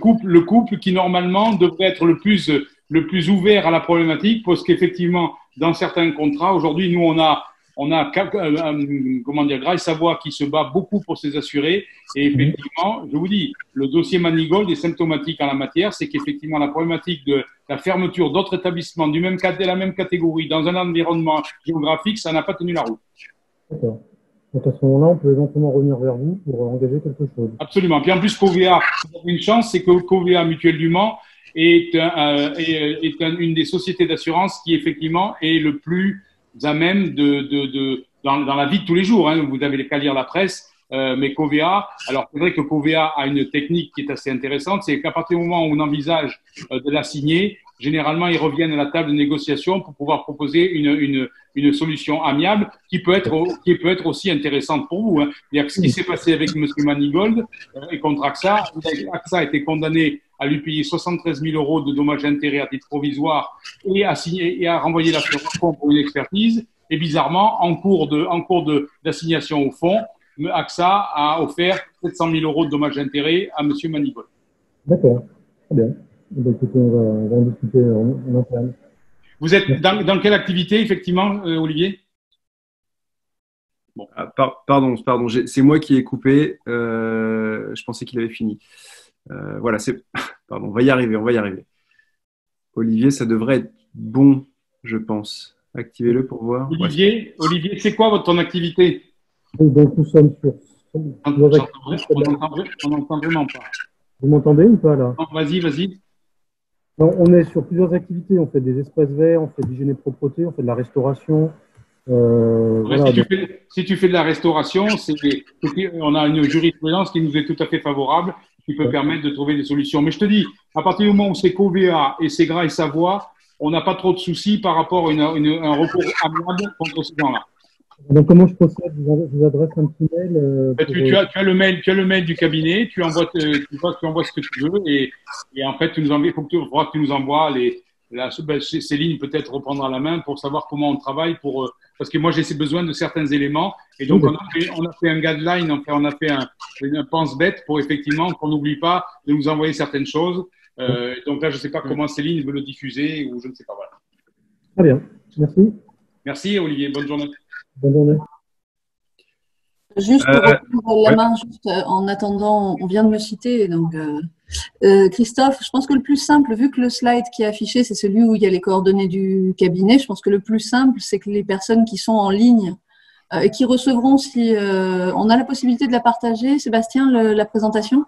[SPEAKER 4] couple qui normalement devrait être le plus ouvert à la problématique, parce qu'effectivement, dans certains contrats, aujourd'hui, nous on a comment dire, Grace Savoie qui se bat beaucoup pour ses assurés. Et effectivement, je vous dis, le dossier Manigold est symptomatique en la matière, c'est qu'effectivement, la problématique de la fermeture d'autres établissements de la même catégorie dans un environnement géographique, ça n'a pas tenu la route.
[SPEAKER 6] D'accord. Donc à ce moment-là, on peut éventuellement revenir vers vous pour engager quelque chose.
[SPEAKER 4] Absolument. Puis en plus, Covea, vous avez une chance, c'est que Covea Mutuelle du Mans est une des sociétés d'assurance qui effectivement est le plus à même dans la vie de tous les jours. Hein. Vous avez qu'à lire la presse. Mais Covea, alors c'est vrai que Covea a une technique qui est assez intéressante, c'est qu'à partir du moment où on envisage de la signer, généralement ils reviennent à la table de négociation pour pouvoir proposer une solution amiable qui peut être aussi intéressante pour vous. Hein. Ce qui s'est passé avec M. Manigold et contre AXA, AXA a été condamné à lui payer 73 000 euros de dommages et intérêts à titre provisoire et à renvoyer l'assurance pour une expertise. Et bizarrement, en cours d'assignation au fond, AXA a offert 700 000 euros de dommages et intérêts à M. Manigold.
[SPEAKER 6] D'accord, très bien. Donc, on va en discuter en interne.
[SPEAKER 4] Vous êtes dans quelle activité, effectivement, Olivier?
[SPEAKER 2] Bon. Pardon, c'est moi qui ai coupé. Je pensais qu'il avait fini. Voilà, pardon, on va y arriver. Olivier, ça devrait être bon, je pense. Activez-le pour voir.
[SPEAKER 4] Olivier, c'est quoi ton activité?
[SPEAKER 6] Donc, nous sommes sur.
[SPEAKER 4] On n'entend vraiment pas.
[SPEAKER 6] Vous m'entendez ou pas là?
[SPEAKER 4] Non, vas-y.
[SPEAKER 6] On est sur plusieurs activités. On fait des espaces verts, on fait d'hygiène et propreté, on fait de la restauration.
[SPEAKER 4] Voilà, si tu fais de la restauration, on a une jurisprudence qui nous est tout à fait favorable, qui peut permettre de trouver des solutions. Mais je te dis, à partir du moment où c'est Covea et c'est Grace Savoie, on n'a pas trop de soucis par rapport à un recours amiable contre ces gens-là. Donc,
[SPEAKER 6] comment je procède? Je vous adresse un petit mail.
[SPEAKER 4] Tu as le mail du cabinet, tu envoies ce que tu veux et en fait, il faudra que tu nous envoies Céline peut-être reprendra la main pour savoir comment on travaille parce que moi j'ai besoin de certains éléments et donc on a fait un guideline, on a fait un pense-bête pour effectivement qu'on n'oublie pas de nous envoyer certaines choses. Donc là, je ne sais pas comment Céline veut le diffuser ou je ne sais pas. Voilà.
[SPEAKER 6] Très bien, merci.
[SPEAKER 4] Merci Olivier, bonne journée.
[SPEAKER 6] Bonne journée.
[SPEAKER 3] Juste pour reprendre la
[SPEAKER 2] ouais.
[SPEAKER 3] main, juste en attendant, on vient de me citer. Donc, Christophe, je pense que le plus simple, vu que le slide qui est affiché, c'est celui où il y a les coordonnées du cabinet, je pense que le plus simple, c'est que les personnes qui sont en ligne et qui recevront, si on a la possibilité de la partager, Sébastien, la présentation.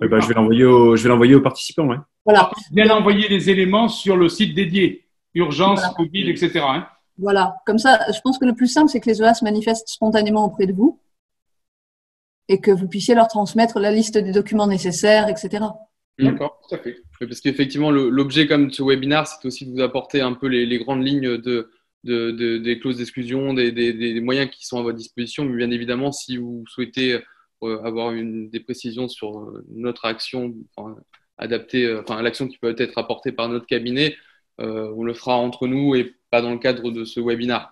[SPEAKER 2] Eh ben, je vais l'envoyer aux participants. Ouais.
[SPEAKER 3] Voilà.
[SPEAKER 4] Bien envoyer les éléments sur le site dédié, urgence,
[SPEAKER 3] Voilà.
[SPEAKER 4] Covid, etc. Hein.
[SPEAKER 3] Voilà. Comme ça, je pense que le plus simple, c'est que les EA se manifestent spontanément auprès de vous et que vous puissiez leur transmettre la liste des documents nécessaires, etc.
[SPEAKER 4] D'accord, tout à fait.
[SPEAKER 5] Parce qu'effectivement, l'objet comme de ce webinaire, c'est aussi de vous apporter un peu les grandes lignes des clauses d'exclusion, des moyens qui sont à votre disposition. Mais bien évidemment, si vous souhaitez avoir des précisions sur notre action, adaptée, l'action qui peut être apportée par notre cabinet, on le fera entre nous et pas dans le cadre de ce webinaire.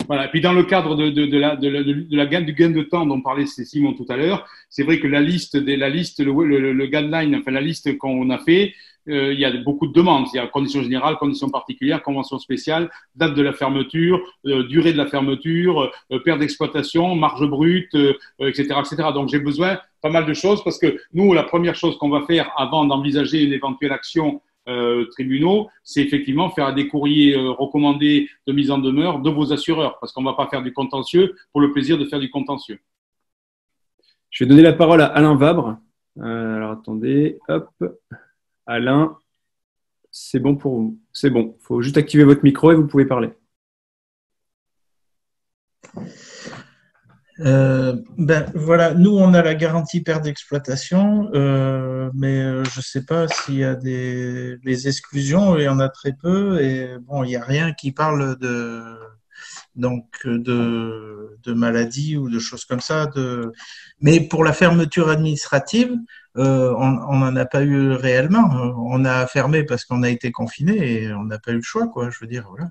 [SPEAKER 4] Voilà. Et puis dans le cadre du gain de temps dont parlait Simon tout à l'heure, c'est vrai que le guideline, enfin la liste qu'on a fait, il y a beaucoup de demandes. Il y a conditions générales, conditions particulières, convention spéciale, date de la fermeture, durée de la fermeture, perte d'exploitation, marge brute, etc., etc. Donc j'ai besoin pas mal de choses parce que nous, la première chose qu'on va faire avant d'envisager une éventuelle action tribunaux, c'est effectivement faire des courriers recommandés de mise en demeure de vos assureurs, parce qu'on ne va pas faire du contentieux pour le plaisir de faire du contentieux.
[SPEAKER 2] Je vais donner la parole à Alain Vabre. Alors attendez, hop, Alain, c'est bon pour vous. C'est bon, il faut juste activer votre micro et vous pouvez parler.
[SPEAKER 7] Voilà, nous on a la garantie perte d'exploitation, mais je ne sais pas s'il y a les exclusions, il y en a très peu, et bon, il n'y a rien qui parle de maladies ou de choses comme ça. Mais pour la fermeture administrative, on n'en a pas eu réellement. On a fermé parce qu'on a été confiné et on n'a pas eu le choix, quoi. Je veux dire, voilà.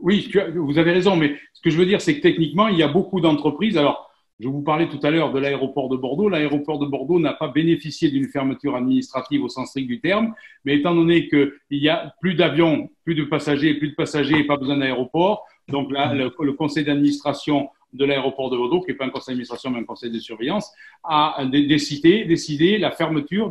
[SPEAKER 4] Oui, vous avez raison, mais ce que je veux dire, c'est que techniquement, il y a beaucoup d'entreprises. Alors, je vous parlais tout à l'heure de l'aéroport de Bordeaux. L'aéroport de Bordeaux n'a pas bénéficié d'une fermeture administrative au sens strict du terme, mais étant donné qu'il y a plus d'avions, plus de passagers et pas besoin d'aéroport, donc là, le conseil d'administration de l'aéroport de Bordeaux, qui n'est pas un conseil d'administration mais un conseil de surveillance, a décidé la fermeture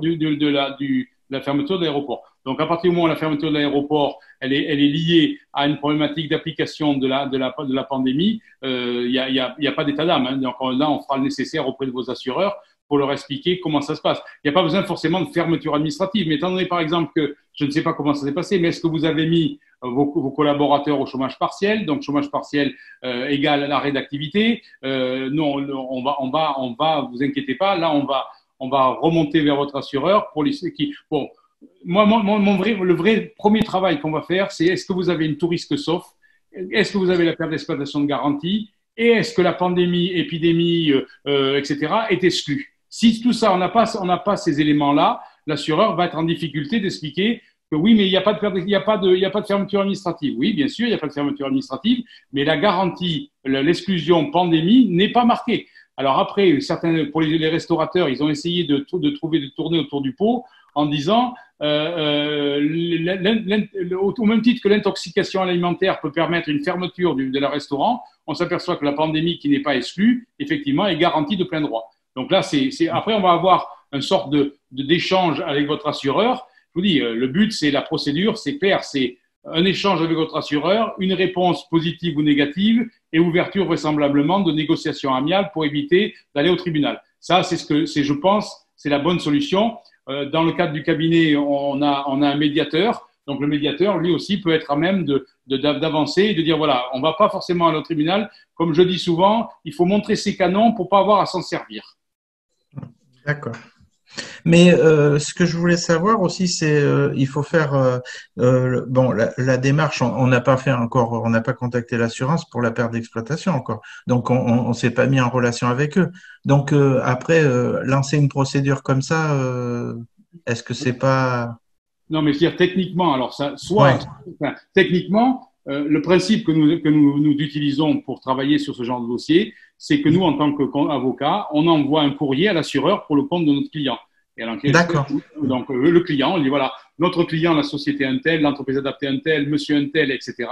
[SPEAKER 4] la fermeture de l'aéroport. Donc, à partir du moment où la fermeture de l'aéroport, elle est liée à une problématique d'application de la pandémie, il y a pas d'état d'âme. Hein. Donc là, on fera le nécessaire auprès de vos assureurs pour leur expliquer comment ça se passe. Il n'y a pas besoin forcément de fermeture administrative. Mais étant donné, par exemple, que je ne sais pas comment ça s'est passé, mais est-ce que vous avez mis vos collaborateurs au chômage partiel? Donc, chômage partiel égale l'arrêt d'activité. Non, on va, vous inquiétez pas, là, on va remonter vers votre assureur pour bon, moi, le vrai premier travail qu'on va faire, c'est est-ce que vous avez une tout risque sauf? Est-ce que vous avez la perte d'exploitation de garantie? Et est-ce que la pandémie, épidémie, etc. est exclue? Si tout ça, on n'a pas ces éléments-là, l'assureur va être en difficulté d'expliquer que oui, mais il n'y a pas de fermeture administrative. Oui, bien sûr, il n'y a pas de fermeture administrative, mais la garantie, l'exclusion pandémie n'est pas marquée. Alors après, pour les restaurateurs, ils ont essayé de tourner autour du pot en disant, au même titre que l'intoxication alimentaire peut permettre une fermeture de leur restaurant, on s'aperçoit que la pandémie qui n'est pas exclue, effectivement, est garantie de plein droit. Donc là, après, on va avoir une sorte d'échange avec votre assureur. Je vous dis, le but, c'est la procédure, c'est clair, c'est un échange avec votre assureur, une réponse positive ou négative et ouverture vraisemblablement de négociations amiables pour éviter d'aller au tribunal. Ça, je pense, c'est la bonne solution. Dans le cadre du cabinet, on a un médiateur. Donc, le médiateur, lui aussi, peut être à même d'avancer et de dire, voilà, on ne va pas forcément aller au tribunal. Comme je dis souvent, il faut montrer ses canons pour ne pas avoir à s'en servir.
[SPEAKER 7] D'accord. Mais ce que je voulais savoir aussi, c'est il faut faire la démarche. On n'a pas fait encore, on n'a pas contacté l'assurance pour la perte d'exploitation encore. Donc on s'est pas mis en relation avec eux. Donc après lancer une procédure comme ça, est-ce que c'est pas...
[SPEAKER 4] Non, mais je veux dire techniquement. Alors ça, techniquement, le principe que nous utilisons pour travailler sur ce genre de dossier, c'est que nous, en tant qu'avocat, on envoie un courrier à l'assureur pour le compte de notre client. Et alors,
[SPEAKER 7] d'accord.
[SPEAKER 4] Donc, le client, on dit voilà, notre client, la société Untel, l'entreprise adaptée Untel, monsieur Untel, etc.,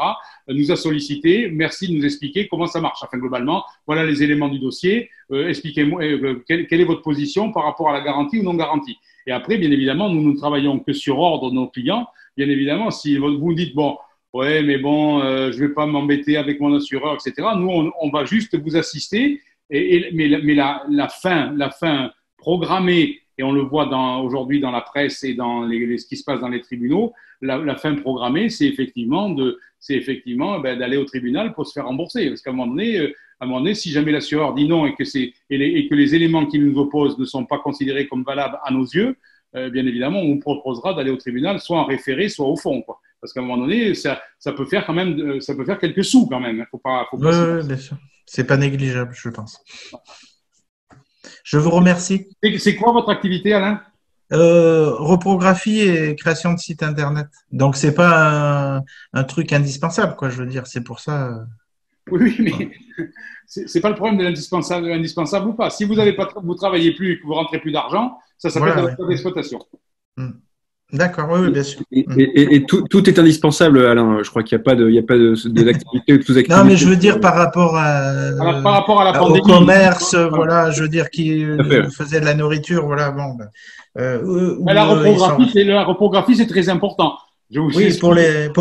[SPEAKER 4] nous a sollicité. Merci de nous expliquer comment ça marche. Enfin, globalement, voilà les éléments du dossier. Expliquez-moi quelle est votre position par rapport à la garantie ou non garantie. Et après, bien évidemment, nous ne travaillons que sur ordre de nos clients. Bien évidemment, si vous dites, bon, ouais, mais bon, je vais pas m'embêter avec mon assureur, etc. Nous, on va juste vous assister. Mais la fin programmée, et on le voit aujourd'hui dans la presse et dans ce qui se passe dans les tribunaux, la fin programmée, c'est effectivement d'aller au tribunal pour se faire rembourser. Parce qu'à un moment donné, si jamais l'assureur dit non et que les éléments qui nous opposent ne sont pas considérés comme valables à nos yeux, bien évidemment, on vous proposera d'aller au tribunal, soit en référé, soit au fond, quoi. Parce qu'à un moment donné, ça peut faire quand même, ça peut faire quelques sous quand même. Faut pas
[SPEAKER 7] oui, bien sûr. C'est pas négligeable, je pense. Je vous remercie.
[SPEAKER 4] C'est quoi votre activité, Alain?
[SPEAKER 7] Reprographie et création de site internet. Donc c'est pas un truc indispensable, quoi. Je veux dire, c'est pour ça.
[SPEAKER 4] Oui, mais c'est pas le problème de l'indispensable ou pas. Si vous travaillez plus et que vous rentrez plus d'argent, ça s'appelle
[SPEAKER 7] Voilà,
[SPEAKER 4] de l'exploitation.
[SPEAKER 7] D'accord, oui, bien sûr.
[SPEAKER 2] Et tout est indispensable, Alain. Je crois qu'il n'y a pas d'activité ou de sous-activité.
[SPEAKER 7] Non, mais je veux dire par rapport à
[SPEAKER 4] la pandémie,
[SPEAKER 7] au commerce, voilà, je veux dire qui faisait de la nourriture, voilà, bon.
[SPEAKER 4] La reprographie, c'est très important.
[SPEAKER 7] Oui, pour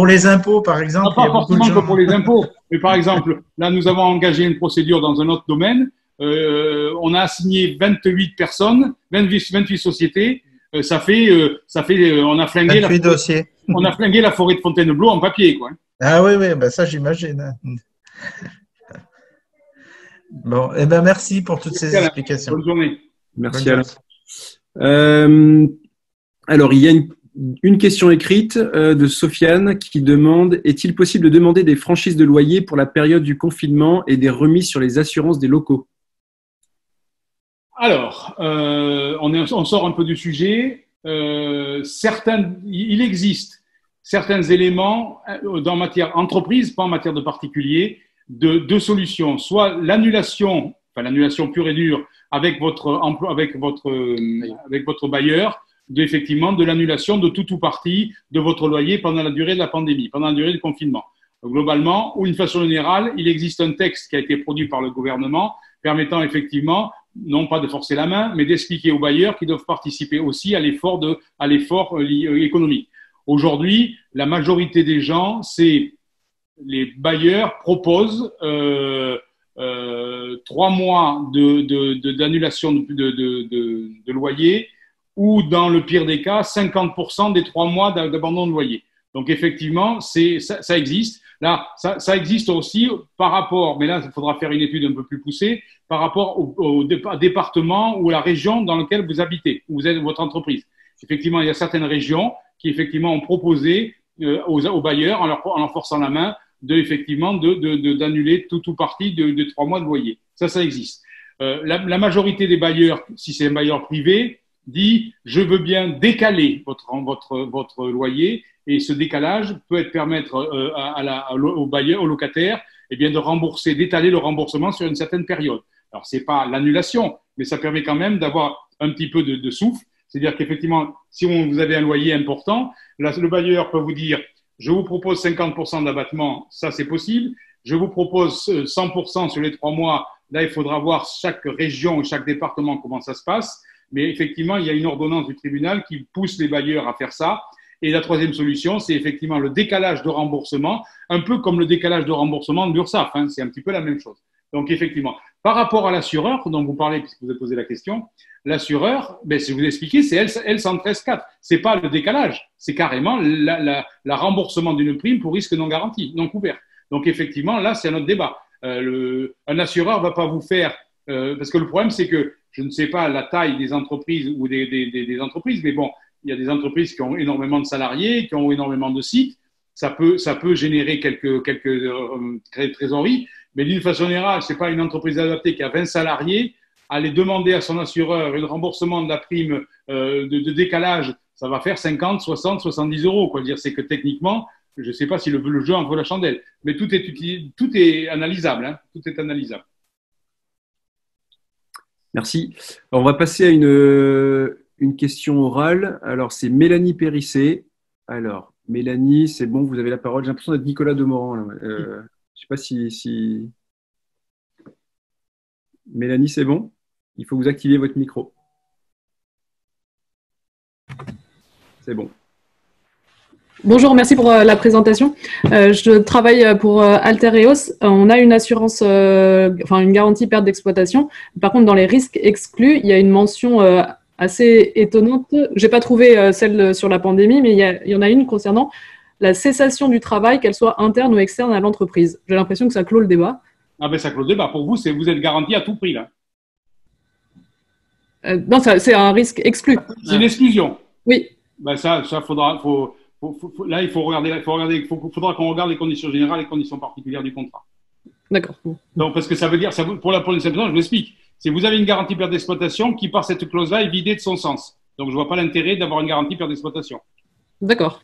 [SPEAKER 7] les impôts, par exemple.
[SPEAKER 4] Pas forcément que pour les impôts, mais par exemple, là, nous avons engagé une procédure dans un autre domaine. On a assigné 28 personnes, 28 sociétés. On a flingué la forêt de Fontainebleau en papier, quoi.
[SPEAKER 7] Ah oui, ben ça j'imagine. Bon, eh ben merci pour toutes ces explications.
[SPEAKER 4] Bonne journée.
[SPEAKER 2] Merci Alain. Alors il y a une question écrite de Sofiane qui demande: est-il possible de demander des franchises de loyer pour la période du confinement et des remises sur les assurances des locaux?
[SPEAKER 4] Alors, on sort un peu du sujet. Il existe certains éléments dans matière entreprise, pas en matière de particulier, de solutions. Soit l'annulation pure et dure avec votre bailleur, de l'annulation de tout ou partie de votre loyer pendant la durée de la pandémie, pendant la durée du confinement. Donc, globalement, ou d'une façon générale, il existe un texte qui a été produit par le gouvernement permettant effectivement, non pas de forcer la main, mais d'expliquer aux bailleurs qu'ils doivent participer aussi à l'effort économique. Aujourd'hui, la majorité des gens, les bailleurs proposent 3 mois d'annulation de loyer, ou dans le pire des cas, 50% des 3 mois d'abandon de loyer. Donc effectivement, ça existe. Là, ça existe aussi par rapport, mais là, il faudra faire une étude un peu plus poussée, par rapport au département ou à la région dans laquelle vous habitez, où vous êtes votre entreprise. Effectivement, il y a certaines régions qui effectivement ont proposé aux bailleurs, en leur forçant la main, d'annuler tout ou partie de 3 mois de loyer. Ça existe. La majorité des bailleurs, si c'est un bailleur privé, dit je veux bien décaler votre loyer, et ce décalage peut permettre au bailleur, au locataire, de rembourser, d'étaler le remboursement sur une certaine période. Alors c'est pas l'annulation, mais ça permet quand même d'avoir un petit peu de souffle. C'est-à-dire qu'effectivement, si vous avez un loyer important, le bailleur peut vous dire je vous propose 50% d'abattement, ça c'est possible. Je vous propose 100% sur les 3 mois. Là, il faudra voir chaque région et chaque département comment ça se passe. Mais effectivement, il y a une ordonnance du tribunal qui pousse les bailleurs à faire ça. Et la troisième solution, c'est effectivement le décalage de remboursement, un peu comme le décalage de remboursement de l'URSSAF. C'est un petit peu la même chose. Donc, effectivement, par rapport à l'assureur dont vous parlez, puisque vous avez posé la question, l'assureur, si vous expliquez, c'est L113.4. C'est pas le décalage, c'est carrément la remboursement d'une prime pour risque non garanti, non couvert. Donc, effectivement, là, c'est un autre débat. Un assureur va pas vous faire… parce que le problème, c'est que je ne sais pas la taille des entreprises ou des entreprises, mais bon, il y a des entreprises qui ont énormément de salariés, qui ont énormément de sites. Ça peut générer quelques trésoreries, mais d'une façon générale, c'est pas une entreprise adaptée qui a 20 salariés. Aller demander à son assureur le remboursement de la prime de décalage, ça va faire 50, 60, 70 euros. Quoi. Dire, c'est que techniquement, je ne sais pas si le jeu en vaut la chandelle, mais tout est analysable. Hein, tout est analysable.
[SPEAKER 2] Merci. Alors, on va passer à une question orale. Alors, c'est Mélanie Périssé Alors, Mélanie, c'est bon, vous avez la parole. J'ai l'impression d'être Nicolas Demorand, là. Je ne sais pas si... Mélanie, c'est bon? Il faut que vous activiez votre micro. C'est bon.
[SPEAKER 8] Bonjour, merci pour la présentation. Je travaille pour Altereos. On a une assurance, une garantie perte d'exploitation. Par contre, dans les risques exclus, il y a une mention assez étonnante. Je n'ai pas trouvé celle sur la pandémie, mais il y en a une concernant la cessation du travail, qu'elle soit interne ou externe à l'entreprise. J'ai l'impression que ça clôt le débat.
[SPEAKER 4] Ah ben ça clôt le débat. Pour vous, vous êtes garanti à tout prix là.
[SPEAKER 8] Non, c'est un risque exclu.
[SPEAKER 4] C'est une exclusion.
[SPEAKER 8] Oui.
[SPEAKER 4] Ben là, il faudra qu'on regarde les conditions générales et les conditions particulières du contrat.
[SPEAKER 8] D'accord.
[SPEAKER 4] Donc, parce que ça veut dire, pour une simple raison, je l'explique. Si vous avez une garantie perte d'exploitation qui, par cette clause-là, est vidée de son sens. Donc, je ne vois pas l'intérêt d'avoir une garantie perte d'exploitation.
[SPEAKER 8] D'accord.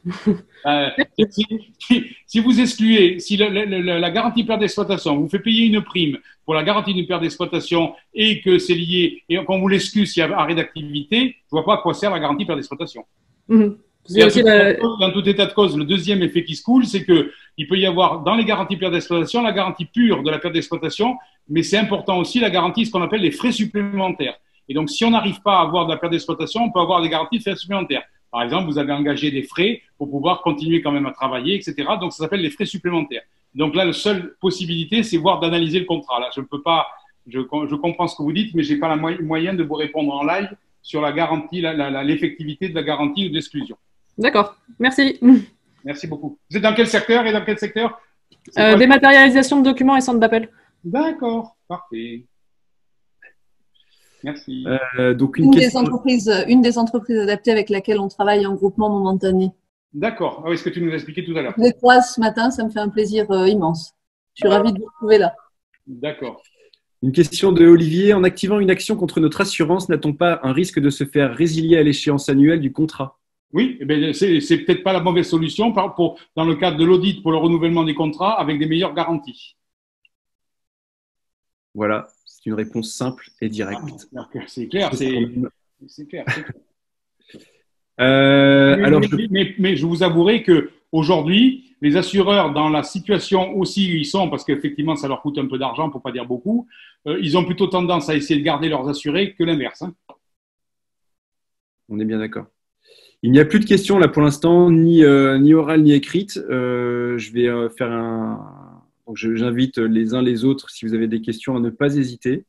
[SPEAKER 4] Si vous excluez, si la garantie perte d'exploitation vous fait payer une prime pour la garantie d'une perte d'exploitation et que c'est lié, et qu'on vous l'excuse s'il y a arrêt d'activité, je ne vois pas à quoi sert la garantie perte d'exploitation. Dans tout état de cause, le deuxième effet qui se coule, c'est qu'il peut y avoir dans les garanties perte d'exploitation la garantie pure de la perte d'exploitation, mais c'est important aussi la garantie, ce qu'on appelle les frais supplémentaires. Et donc, si on n'arrive pas à avoir de la perte d'exploitation, on peut avoir des garanties de frais supplémentaires. Par exemple, vous avez engagé des frais pour pouvoir continuer quand même à travailler, etc. Donc, ça s'appelle les frais supplémentaires. Donc là, la seule possibilité, c'est voir d'analyser le contrat. Là, je ne peux pas, je comprends ce que vous dites, mais je n'ai pas le moyen de vous répondre en live sur la garantie, l'effectivité de la garantie ou de l'exclusion.
[SPEAKER 8] D'accord, merci.
[SPEAKER 4] Merci beaucoup. Vous êtes dans quel secteur et dans quel secteur?
[SPEAKER 8] Dématérialisation de documents et centre d'appel.
[SPEAKER 4] D'accord, parfait. Merci.
[SPEAKER 3] Donc une des entreprises adaptées avec laquelle on travaille en groupement momentané.
[SPEAKER 4] D'accord. Ah oui, ce que tu nous as expliqué tout à l'heure.
[SPEAKER 3] Je les croise ce matin, ça me fait un plaisir immense. Je suis ravie de vous retrouver là.
[SPEAKER 4] D'accord.
[SPEAKER 2] Une question de Olivier. En activant une action contre notre assurance, n'a-t-on pas un risque de se faire résilier à l'échéance annuelle du contrat?
[SPEAKER 4] Oui, eh c'est peut-être pas la mauvaise solution dans le cadre de l'audit pour le renouvellement des contrats avec des meilleures garanties.
[SPEAKER 2] Voilà, c'est une réponse simple et directe.
[SPEAKER 4] C'est clair, c'est clair. Mais je vous avouerai que aujourd'hui, les assureurs, dans la situation aussi où ils sont, parce qu'effectivement, ça leur coûte un peu d'argent, pour pas dire beaucoup, ils ont plutôt tendance à essayer de garder leurs assurés que l'inverse. Hein.
[SPEAKER 2] On est bien d'accord. Il n'y a plus de questions là pour l'instant, ni orales ni écrites. Je vais faire Donc, j'invite les uns les autres, si vous avez des questions, à ne pas hésiter.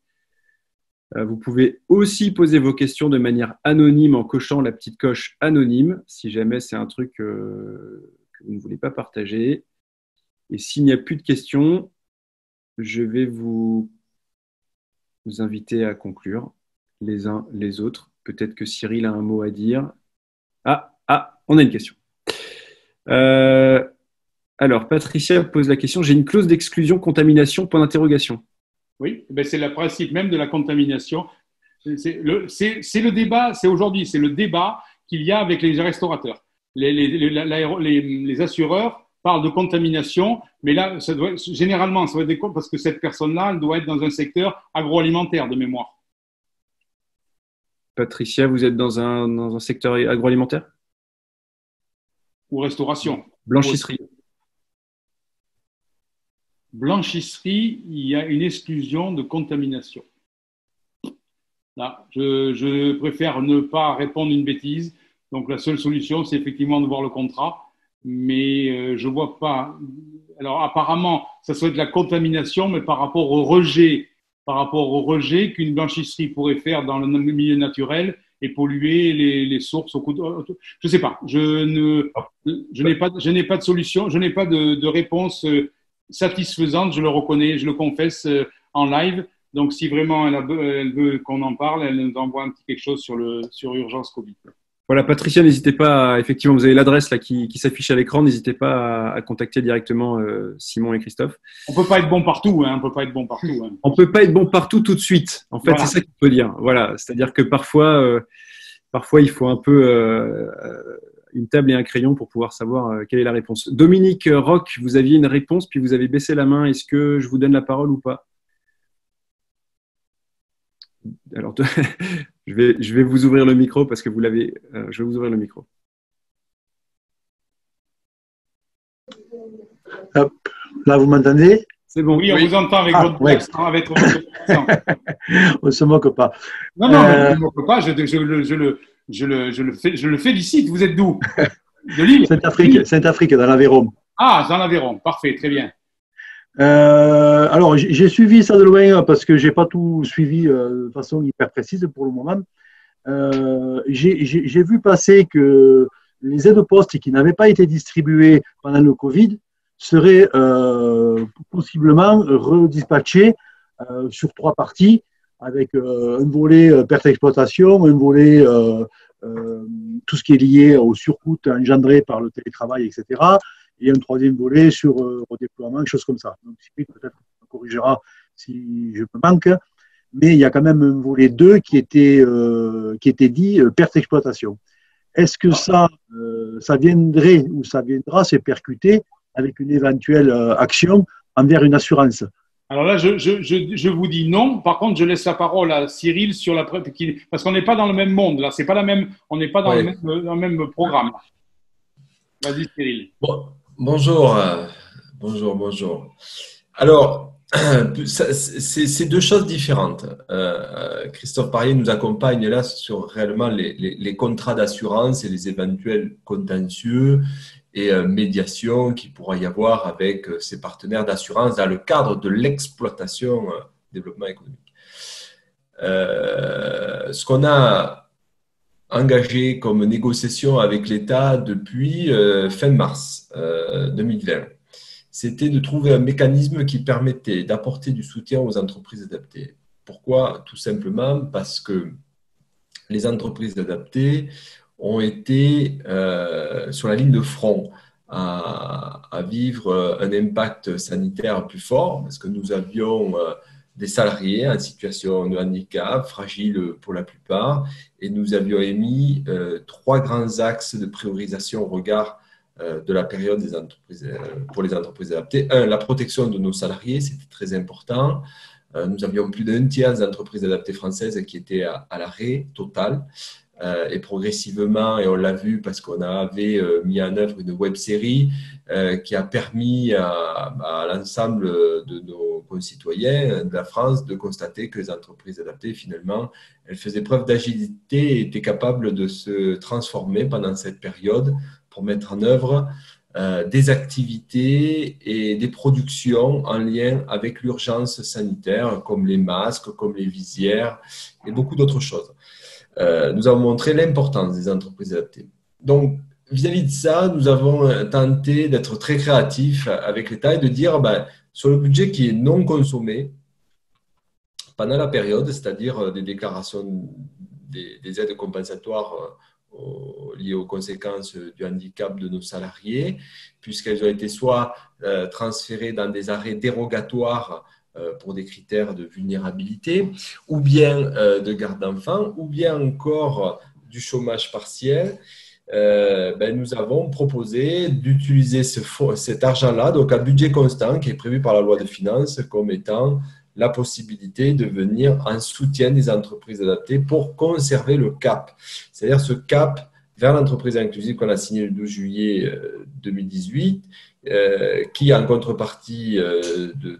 [SPEAKER 2] Vous pouvez aussi poser vos questions de manière anonyme en cochant la petite coche anonyme, si jamais c'est un truc que vous ne voulez pas partager. Et s'il n'y a plus de questions, je vais vous inviter à conclure les uns les autres. Peut-être que Cyril a un mot à dire. On a une question. Alors, Patricia pose la question. J'ai une clause d'exclusion contamination, point d'interrogation.
[SPEAKER 4] Oui, c'est le principe même de la contamination. C'est le débat, c'est aujourd'hui, c'est le débat qu'il y a avec les restaurateurs. Les assureurs parlent de contamination, mais là, généralement, ça doit être parce que cette personne-là, elle doit être dans un secteur agroalimentaire de mémoire.
[SPEAKER 2] Patricia, vous êtes dans un secteur agroalimentaire?
[SPEAKER 4] Ou restauration.
[SPEAKER 2] Blanchisserie.
[SPEAKER 4] Blanchisserie, il y a une exclusion de contamination. Là, je préfère ne pas répondre une bêtise. Donc, la seule solution, c'est effectivement de voir le contrat. Mais je ne vois pas. Alors, apparemment, ça serait de la contamination, mais par rapport au rejet qu'une blanchisserie pourrait faire dans le milieu naturel et polluer les sources au coup de… Je ne sais pas. Je n'ai pas de solution, je n'ai pas de réponse satisfaisante, je le reconnais, je le confesse en live. Donc, si vraiment elle veut qu'on en parle, elle nous envoie un petit quelque chose sur Urgence Covid.
[SPEAKER 2] Voilà, Patricia, n'hésitez pas, effectivement, vous avez l'adresse là qui s'affiche à l'écran, n'hésitez pas à contacter directement Simon et Christophe.
[SPEAKER 4] On peut pas être bon partout, hein, on peut pas être bon partout. Hein.
[SPEAKER 2] On peut pas être bon partout tout de suite. En fait, voilà. C'est ça qu'il faut dire. Voilà, c'est-à-dire que parfois, il faut un peu une table et un crayon pour pouvoir savoir quelle est la réponse. Dominique Roch, vous aviez une réponse, puis vous avez baissé la main. Est-ce que je vous donne la parole ou pas? Alors, je vais vous ouvrir le micro parce que vous l'avez. Je vais vous ouvrir le micro.
[SPEAKER 9] Hop. Là, vous m'entendez?
[SPEAKER 2] C'est bon.
[SPEAKER 4] Oui, on vous entend avec votre
[SPEAKER 9] ouais.
[SPEAKER 4] accent, avec votre accent.
[SPEAKER 9] On ne se moque pas.
[SPEAKER 4] Non, non, mais je ne me moque pas, je le félicite. Vous êtes d'où? De Lille?
[SPEAKER 9] Saint-Afrique, dans l'Aveyron.
[SPEAKER 4] Ah, dans l'Aveyron. Parfait, très bien.
[SPEAKER 9] Alors, j'ai suivi ça de loin parce que je n'ai pas tout suivi de façon hyper précise pour le moment. J'ai vu passer que les aides postes qui n'avaient pas été distribuées pendant le Covid seraient possiblement redispatchées sur 3 parties, avec un volet perte d'exploitation, un volet tout ce qui est lié aux surcoûts engendrés par le télétravail, etc. Et un 3e volet sur redéploiement, choses comme ça. Donc, peut-être on corrigera si je me manque, mais il y a quand même un volet 2 qui était dit perte d'exploitation. Est-ce que ça viendrait ou ça viendra se percuter avec une éventuelle action envers une assurance?
[SPEAKER 4] Alors là, je vous dis non. Par contre, je laisse la parole à Cyril sur la parce qu'on n'est pas dans le même monde. Là, c'est pas la même. On n'est pas dans le même programme. Vas-y, Cyril.
[SPEAKER 1] Bon, bonjour. Alors, c'est 2 choses différentes. Christophe Parier nous accompagne là sur réellement les contrats d'assurance et les éventuels contentieux et médiation qu'il pourra y avoir avec ses partenaires d'assurance dans le cadre de l'exploitation développement économique. Ce qu'on a engagé comme négociation avec l'État depuis fin mars 2020, c'était de trouver un mécanisme qui permettait d'apporter du soutien aux entreprises adaptées. Pourquoi? Tout simplement parce que les entreprises adaptées ont été sur la ligne de front à vivre un impact sanitaire plus fort, parce que nous avions des salariés en situation de handicap, fragiles pour la plupart, et nous avions émis 3 grands axes de priorisation au regard de la période des entreprises, pour les entreprises adaptées. 1, la protection de nos salariés, c'était très important. Nous avions plus d'un tiers des entreprises adaptées françaises qui étaient à l'arrêt total. Et progressivement, et on l'a vu parce qu'on avait mis en œuvre une web-série qui a permis à l'ensemble de nos concitoyens de la France de constater que les entreprises adaptées, finalement, elles faisaient preuve d'agilité et étaient capables de se transformer pendant cette période pour mettre en œuvre des activités et des productions en lien avec l'urgence sanitaire, comme les masques, comme les visières et beaucoup d'autres choses. Nous avons montré l'importance des entreprises adaptées. Donc, vis-à-vis de ça, nous avons tenté d'être très créatifs avec l'État et de dire, sur le budget qui est non consommé pendant la période, c'est-à-dire des déclarations des aides compensatoires liées aux conséquences du handicap de nos salariés, puisqu'elles ont été soit transférées dans des arrêts dérogatoires pour des critères de vulnérabilité, ou bien de garde d'enfants, ou bien encore du chômage partiel, nous avons proposé d'utiliser cet argent-là, donc un budget constant qui est prévu par la loi de finances, comme étant la possibilité de venir en soutien des entreprises adaptées pour conserver le cap. C'est-à-dire ce cap vers l'entreprise inclusive qu'on a signé le 12 juillet 2018, qui, en contrepartie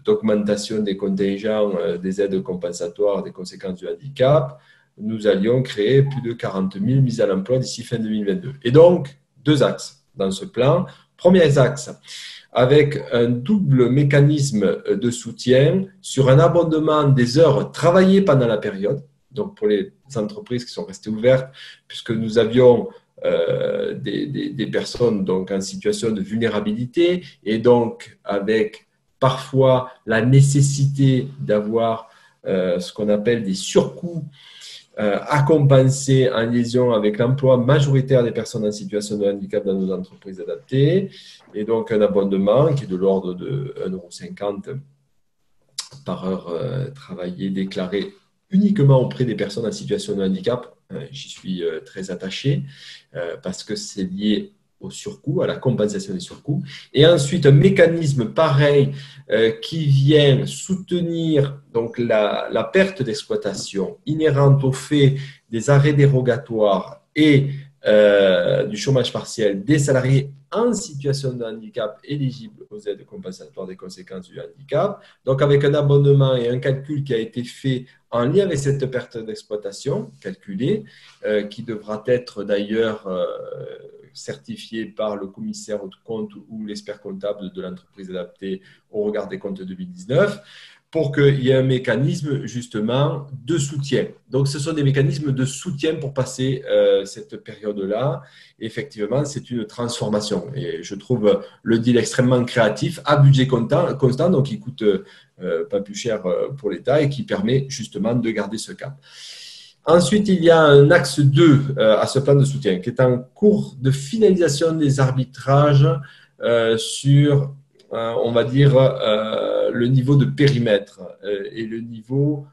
[SPEAKER 1] d'augmentation des contingents des aides compensatoires des conséquences du handicap, nous allions créer plus de 40 000 mises à l'emploi d'ici fin 2022. Et donc, 2 axes dans ce plan. Premier axe, avec un double mécanisme de soutien sur un abondement des heures travaillées pendant la période, donc pour les entreprises qui sont restées ouvertes, puisque nous avions des personnes donc en situation de vulnérabilité et donc avec parfois la nécessité d'avoir ce qu'on appelle des surcoûts à compenser en liaison avec l'emploi majoritaire des personnes en situation de handicap dans nos entreprises adaptées, et donc un abondement qui est de l'ordre de 1,50 € par heure travaillée déclarée uniquement auprès des personnes en situation de handicap. J'y suis très attaché parce que c'est lié au surcoût, à la compensation des surcoûts. Et ensuite, un mécanisme pareil qui vient soutenir donc, la perte d'exploitation inhérente au fait des arrêts dérogatoires et du chômage partiel des salariés en situation de handicap éligibles aux aides compensatoires des conséquences du handicap. Donc, avec un abonnement et un calcul qui a été fait en lien avec cette perte d'exploitation calculée, qui devra être d'ailleurs certifié par le commissaire aux comptes ou l'expert comptable de l'entreprise adaptée au regard des comptes 2019, pour qu'il y ait un mécanisme justement de soutien. Donc, ce sont des mécanismes de soutien pour passer cette période-là. Effectivement, c'est une transformation. Et je trouve le deal extrêmement créatif, à budget constant, donc il ne coûte pas plus cher pour l'État et qui permet justement de garder ce cap. Ensuite, il y a un axe 2 à ce plan de soutien qui est en cours de finalisation des arbitrages sur, on va dire, le niveau de périmètre et le niveau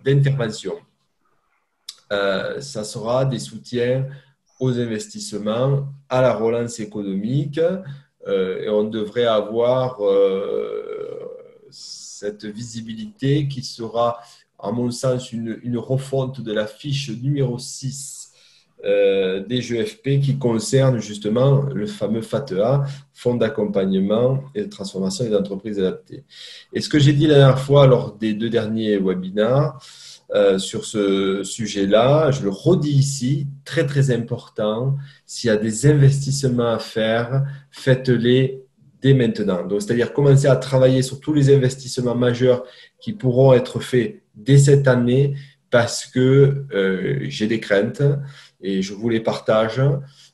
[SPEAKER 1] d'intervention. Ça sera des soutiens aux investissements, à la relance économique et on devrait avoir cette visibilité qui sera, à mon sens, une refonte de la fiche numéro 6 des GFP qui concerne justement le fameux FATEA, Fonds d'accompagnement et de transformation des entreprises adaptées. Et ce que j'ai dit la dernière fois lors des 2 derniers webinaires sur ce sujet-là, je le redis ici, très très important, s'il y a des investissements à faire, faites-les dès maintenant. Donc, c'est-à-dire commencer à travailler sur tous les investissements majeurs qui pourront être faits dès cette année parce que j'ai des craintes et je vous les partage,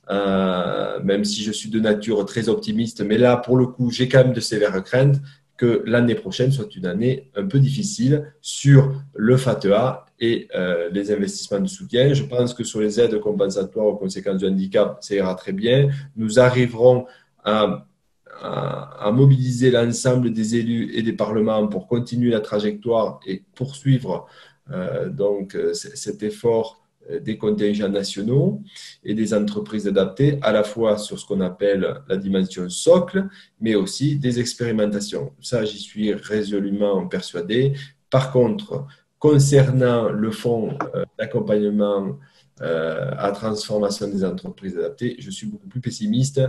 [SPEAKER 1] même si je suis de nature très optimiste. Mais là, pour le coup, j'ai quand même de sévères craintes que l'année prochaine soit une année un peu difficile sur le FATEA et les investissements de soutien. Je pense que sur les aides compensatoires aux conséquences du handicap, ça ira très bien. Nous arriverons à mobiliser l'ensemble des élus et des parlements pour continuer la trajectoire et poursuivre donc cet effort des contingents nationaux et des entreprises adaptées, à la fois sur ce qu'on appelle la dimension socle, mais aussi des expérimentations. Ça, j'y suis résolument persuadé. Par contre, concernant le fonds d'accompagnement à transformation des entreprises adaptées, je suis beaucoup plus pessimiste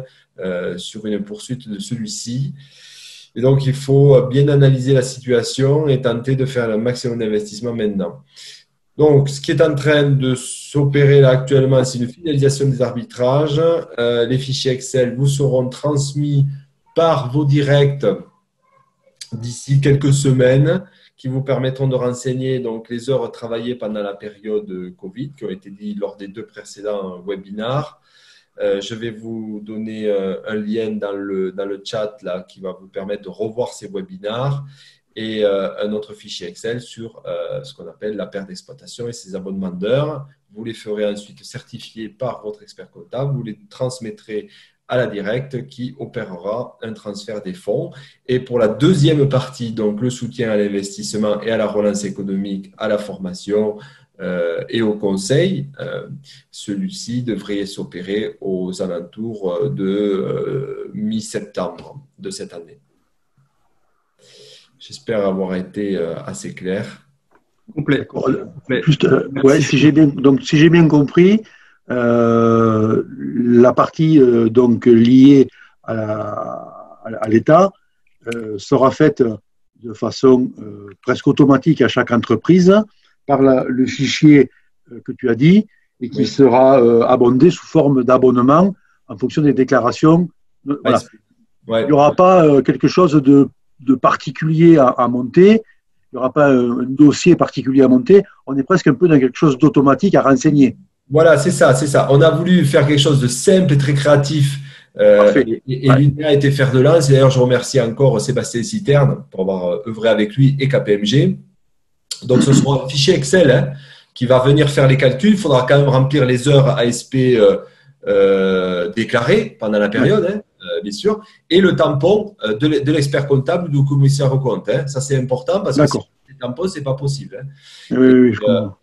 [SPEAKER 1] sur une poursuite de celui-ci. Et donc, il faut bien analyser la situation et tenter de faire le maximum d'investissement maintenant. Donc, ce qui est en train de s'opérer là actuellement, c'est une finalisation des arbitrages. Les fichiers Excel vous seront transmis par vos directs d'ici quelques semaines, qui vous permettront de renseigner donc, les heures travaillées pendant la période Covid, qui ont été dites lors des 2 précédents webinaires. Je vais vous donner un lien dans le chat là, qui va vous permettre de revoir ces webinaires et un autre fichier Excel sur ce qu'on appelle la perte d'exploitation et ses abonnements d'heures. Vous les ferez ensuite certifier par votre expert comptable. Vous les transmettrez à la directe qui opérera un transfert des fonds. Et pour la deuxième partie, donc le soutien à l'investissement et à la relance économique, à la formation et au conseil, celui-ci devrait s'opérer aux alentours de mi-septembre de cette année. J'espère avoir été assez clair.
[SPEAKER 2] Complet.
[SPEAKER 9] Juste, ouais, si j'ai bien compris, la partie donc liée à l'État sera faite de façon presque automatique à chaque entreprise par le fichier que tu as dit et qui sera abondé sous forme d'abonnement en fonction des déclarations. Voilà. Il n'y aura pas quelque chose de particulier à monter. Il n'y aura pas un dossier particulier à monter. On est presque un peu dans quelque chose d'automatique à renseigner.
[SPEAKER 1] Voilà, c'est ça, c'est ça. On a voulu faire quelque chose de simple et très créatif. Et l'idée a été faire de lance. Et d'ailleurs, je remercie encore Sébastien Citerne pour avoir œuvré avec lui et KPMG. Donc, ce sera un fichier Excel qui va venir faire les calculs. Il faudra quand même remplir les heures ASP déclarées pendant la période, bien sûr, et le tampon de l'expert comptable ou du commissaire aux comptes. Ça, c'est important parce que les tampons, ce n'est pas possible.
[SPEAKER 9] Oui,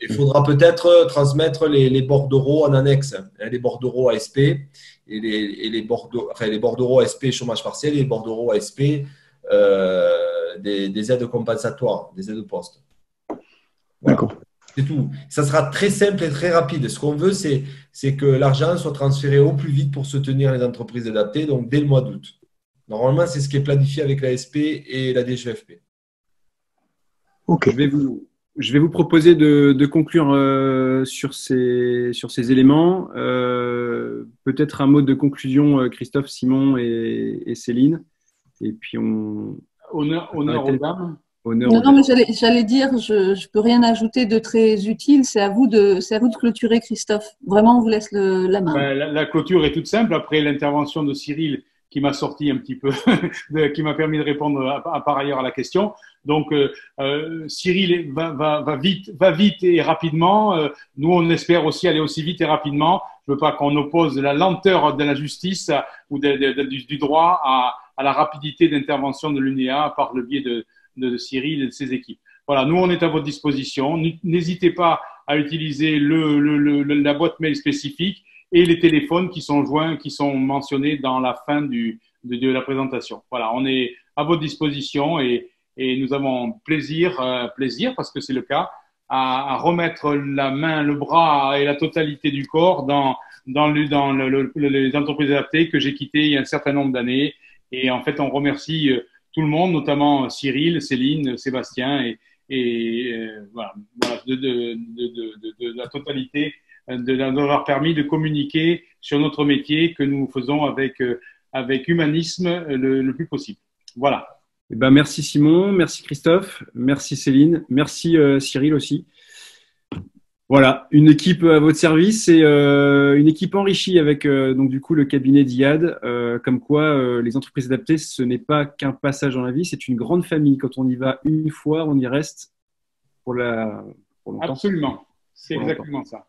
[SPEAKER 1] il faudra peut-être transmettre les bordereaux en annexe, les bordereaux ASP et les bordereaux ASP chômage partiel et les bordereaux ASP des aides compensatoires, des aides de poste. Voilà.
[SPEAKER 9] D'accord.
[SPEAKER 1] C'est tout. Ça sera très simple et très rapide. Ce qu'on veut, c'est que l'argent soit transféré au plus vite pour soutenir les entreprises adaptées, donc dès le mois d'août. Normalement, c'est ce qui est planifié avec l'ASP et la DGFP.
[SPEAKER 9] Ok.
[SPEAKER 2] Je vais vous proposer de conclure sur ces éléments. Peut-être un mot de conclusion, Christophe, Simon et Céline. Et puis
[SPEAKER 4] Honneur aux dames.
[SPEAKER 3] Non, mais j'allais dire, je peux rien ajouter de très utile. C'est à vous de clôturer, Christophe. Vraiment, on vous laisse la main.
[SPEAKER 4] Ben, la clôture est toute simple. Après l'intervention de Cyril, qui m'a sorti un petit peu, qui m'a permis de répondre par ailleurs à la question. Donc, Cyril va vite et rapidement. Nous, on espère aussi aller aussi vite et rapidement. Je veux pas qu'on oppose la lenteur de la justice ou du droit à la rapidité d'intervention de l'UNEA par le biais de Cyril et de ses équipes. Voilà, nous, on est à votre disposition. N'hésitez pas à utiliser la boîte mail spécifique et les téléphones qui sont mentionnés dans la fin de la présentation. Voilà, on est à votre disposition et nous avons plaisir, parce que c'est le cas, à remettre la main, le bras et la totalité du corps dans les entreprises adaptées que j'ai quittées il y a un certain nombre d'années. Et en fait, on remercie tout le monde, notamment Cyril, Céline, Sébastien voilà, de la totalité, d'avoir permis de communiquer sur notre métier que nous faisons avec humanisme le plus possible. Voilà.
[SPEAKER 2] Eh ben, merci Simon, merci Christophe, merci Céline, merci Cyril aussi. Voilà, une équipe à votre service et une équipe enrichie avec donc du coup le cabinet d'IAD, comme quoi les entreprises adaptées, ce n'est pas qu'un passage dans la vie, c'est une grande famille. Quand on y va une fois, on y reste pour longtemps.
[SPEAKER 4] Absolument, c'est exactement ça.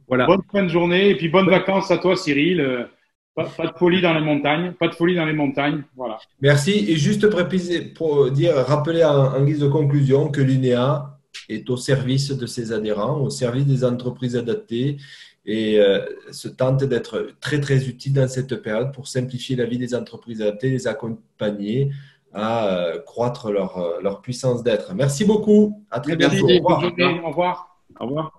[SPEAKER 2] Voilà.
[SPEAKER 4] Bonne fin de journée et puis bonnes vacances à toi Cyril. Pas de folie dans les montagnes, voilà.
[SPEAKER 1] Merci. Et juste rappeler en guise de conclusion que l'UNEA est au service de ses adhérents, au service des entreprises adaptées et se tente d'être très, très utile dans cette période pour simplifier la vie des entreprises adaptées, les accompagner à croître leur puissance d'être. Merci beaucoup. À très bientôt.
[SPEAKER 4] Au revoir.
[SPEAKER 2] Au revoir.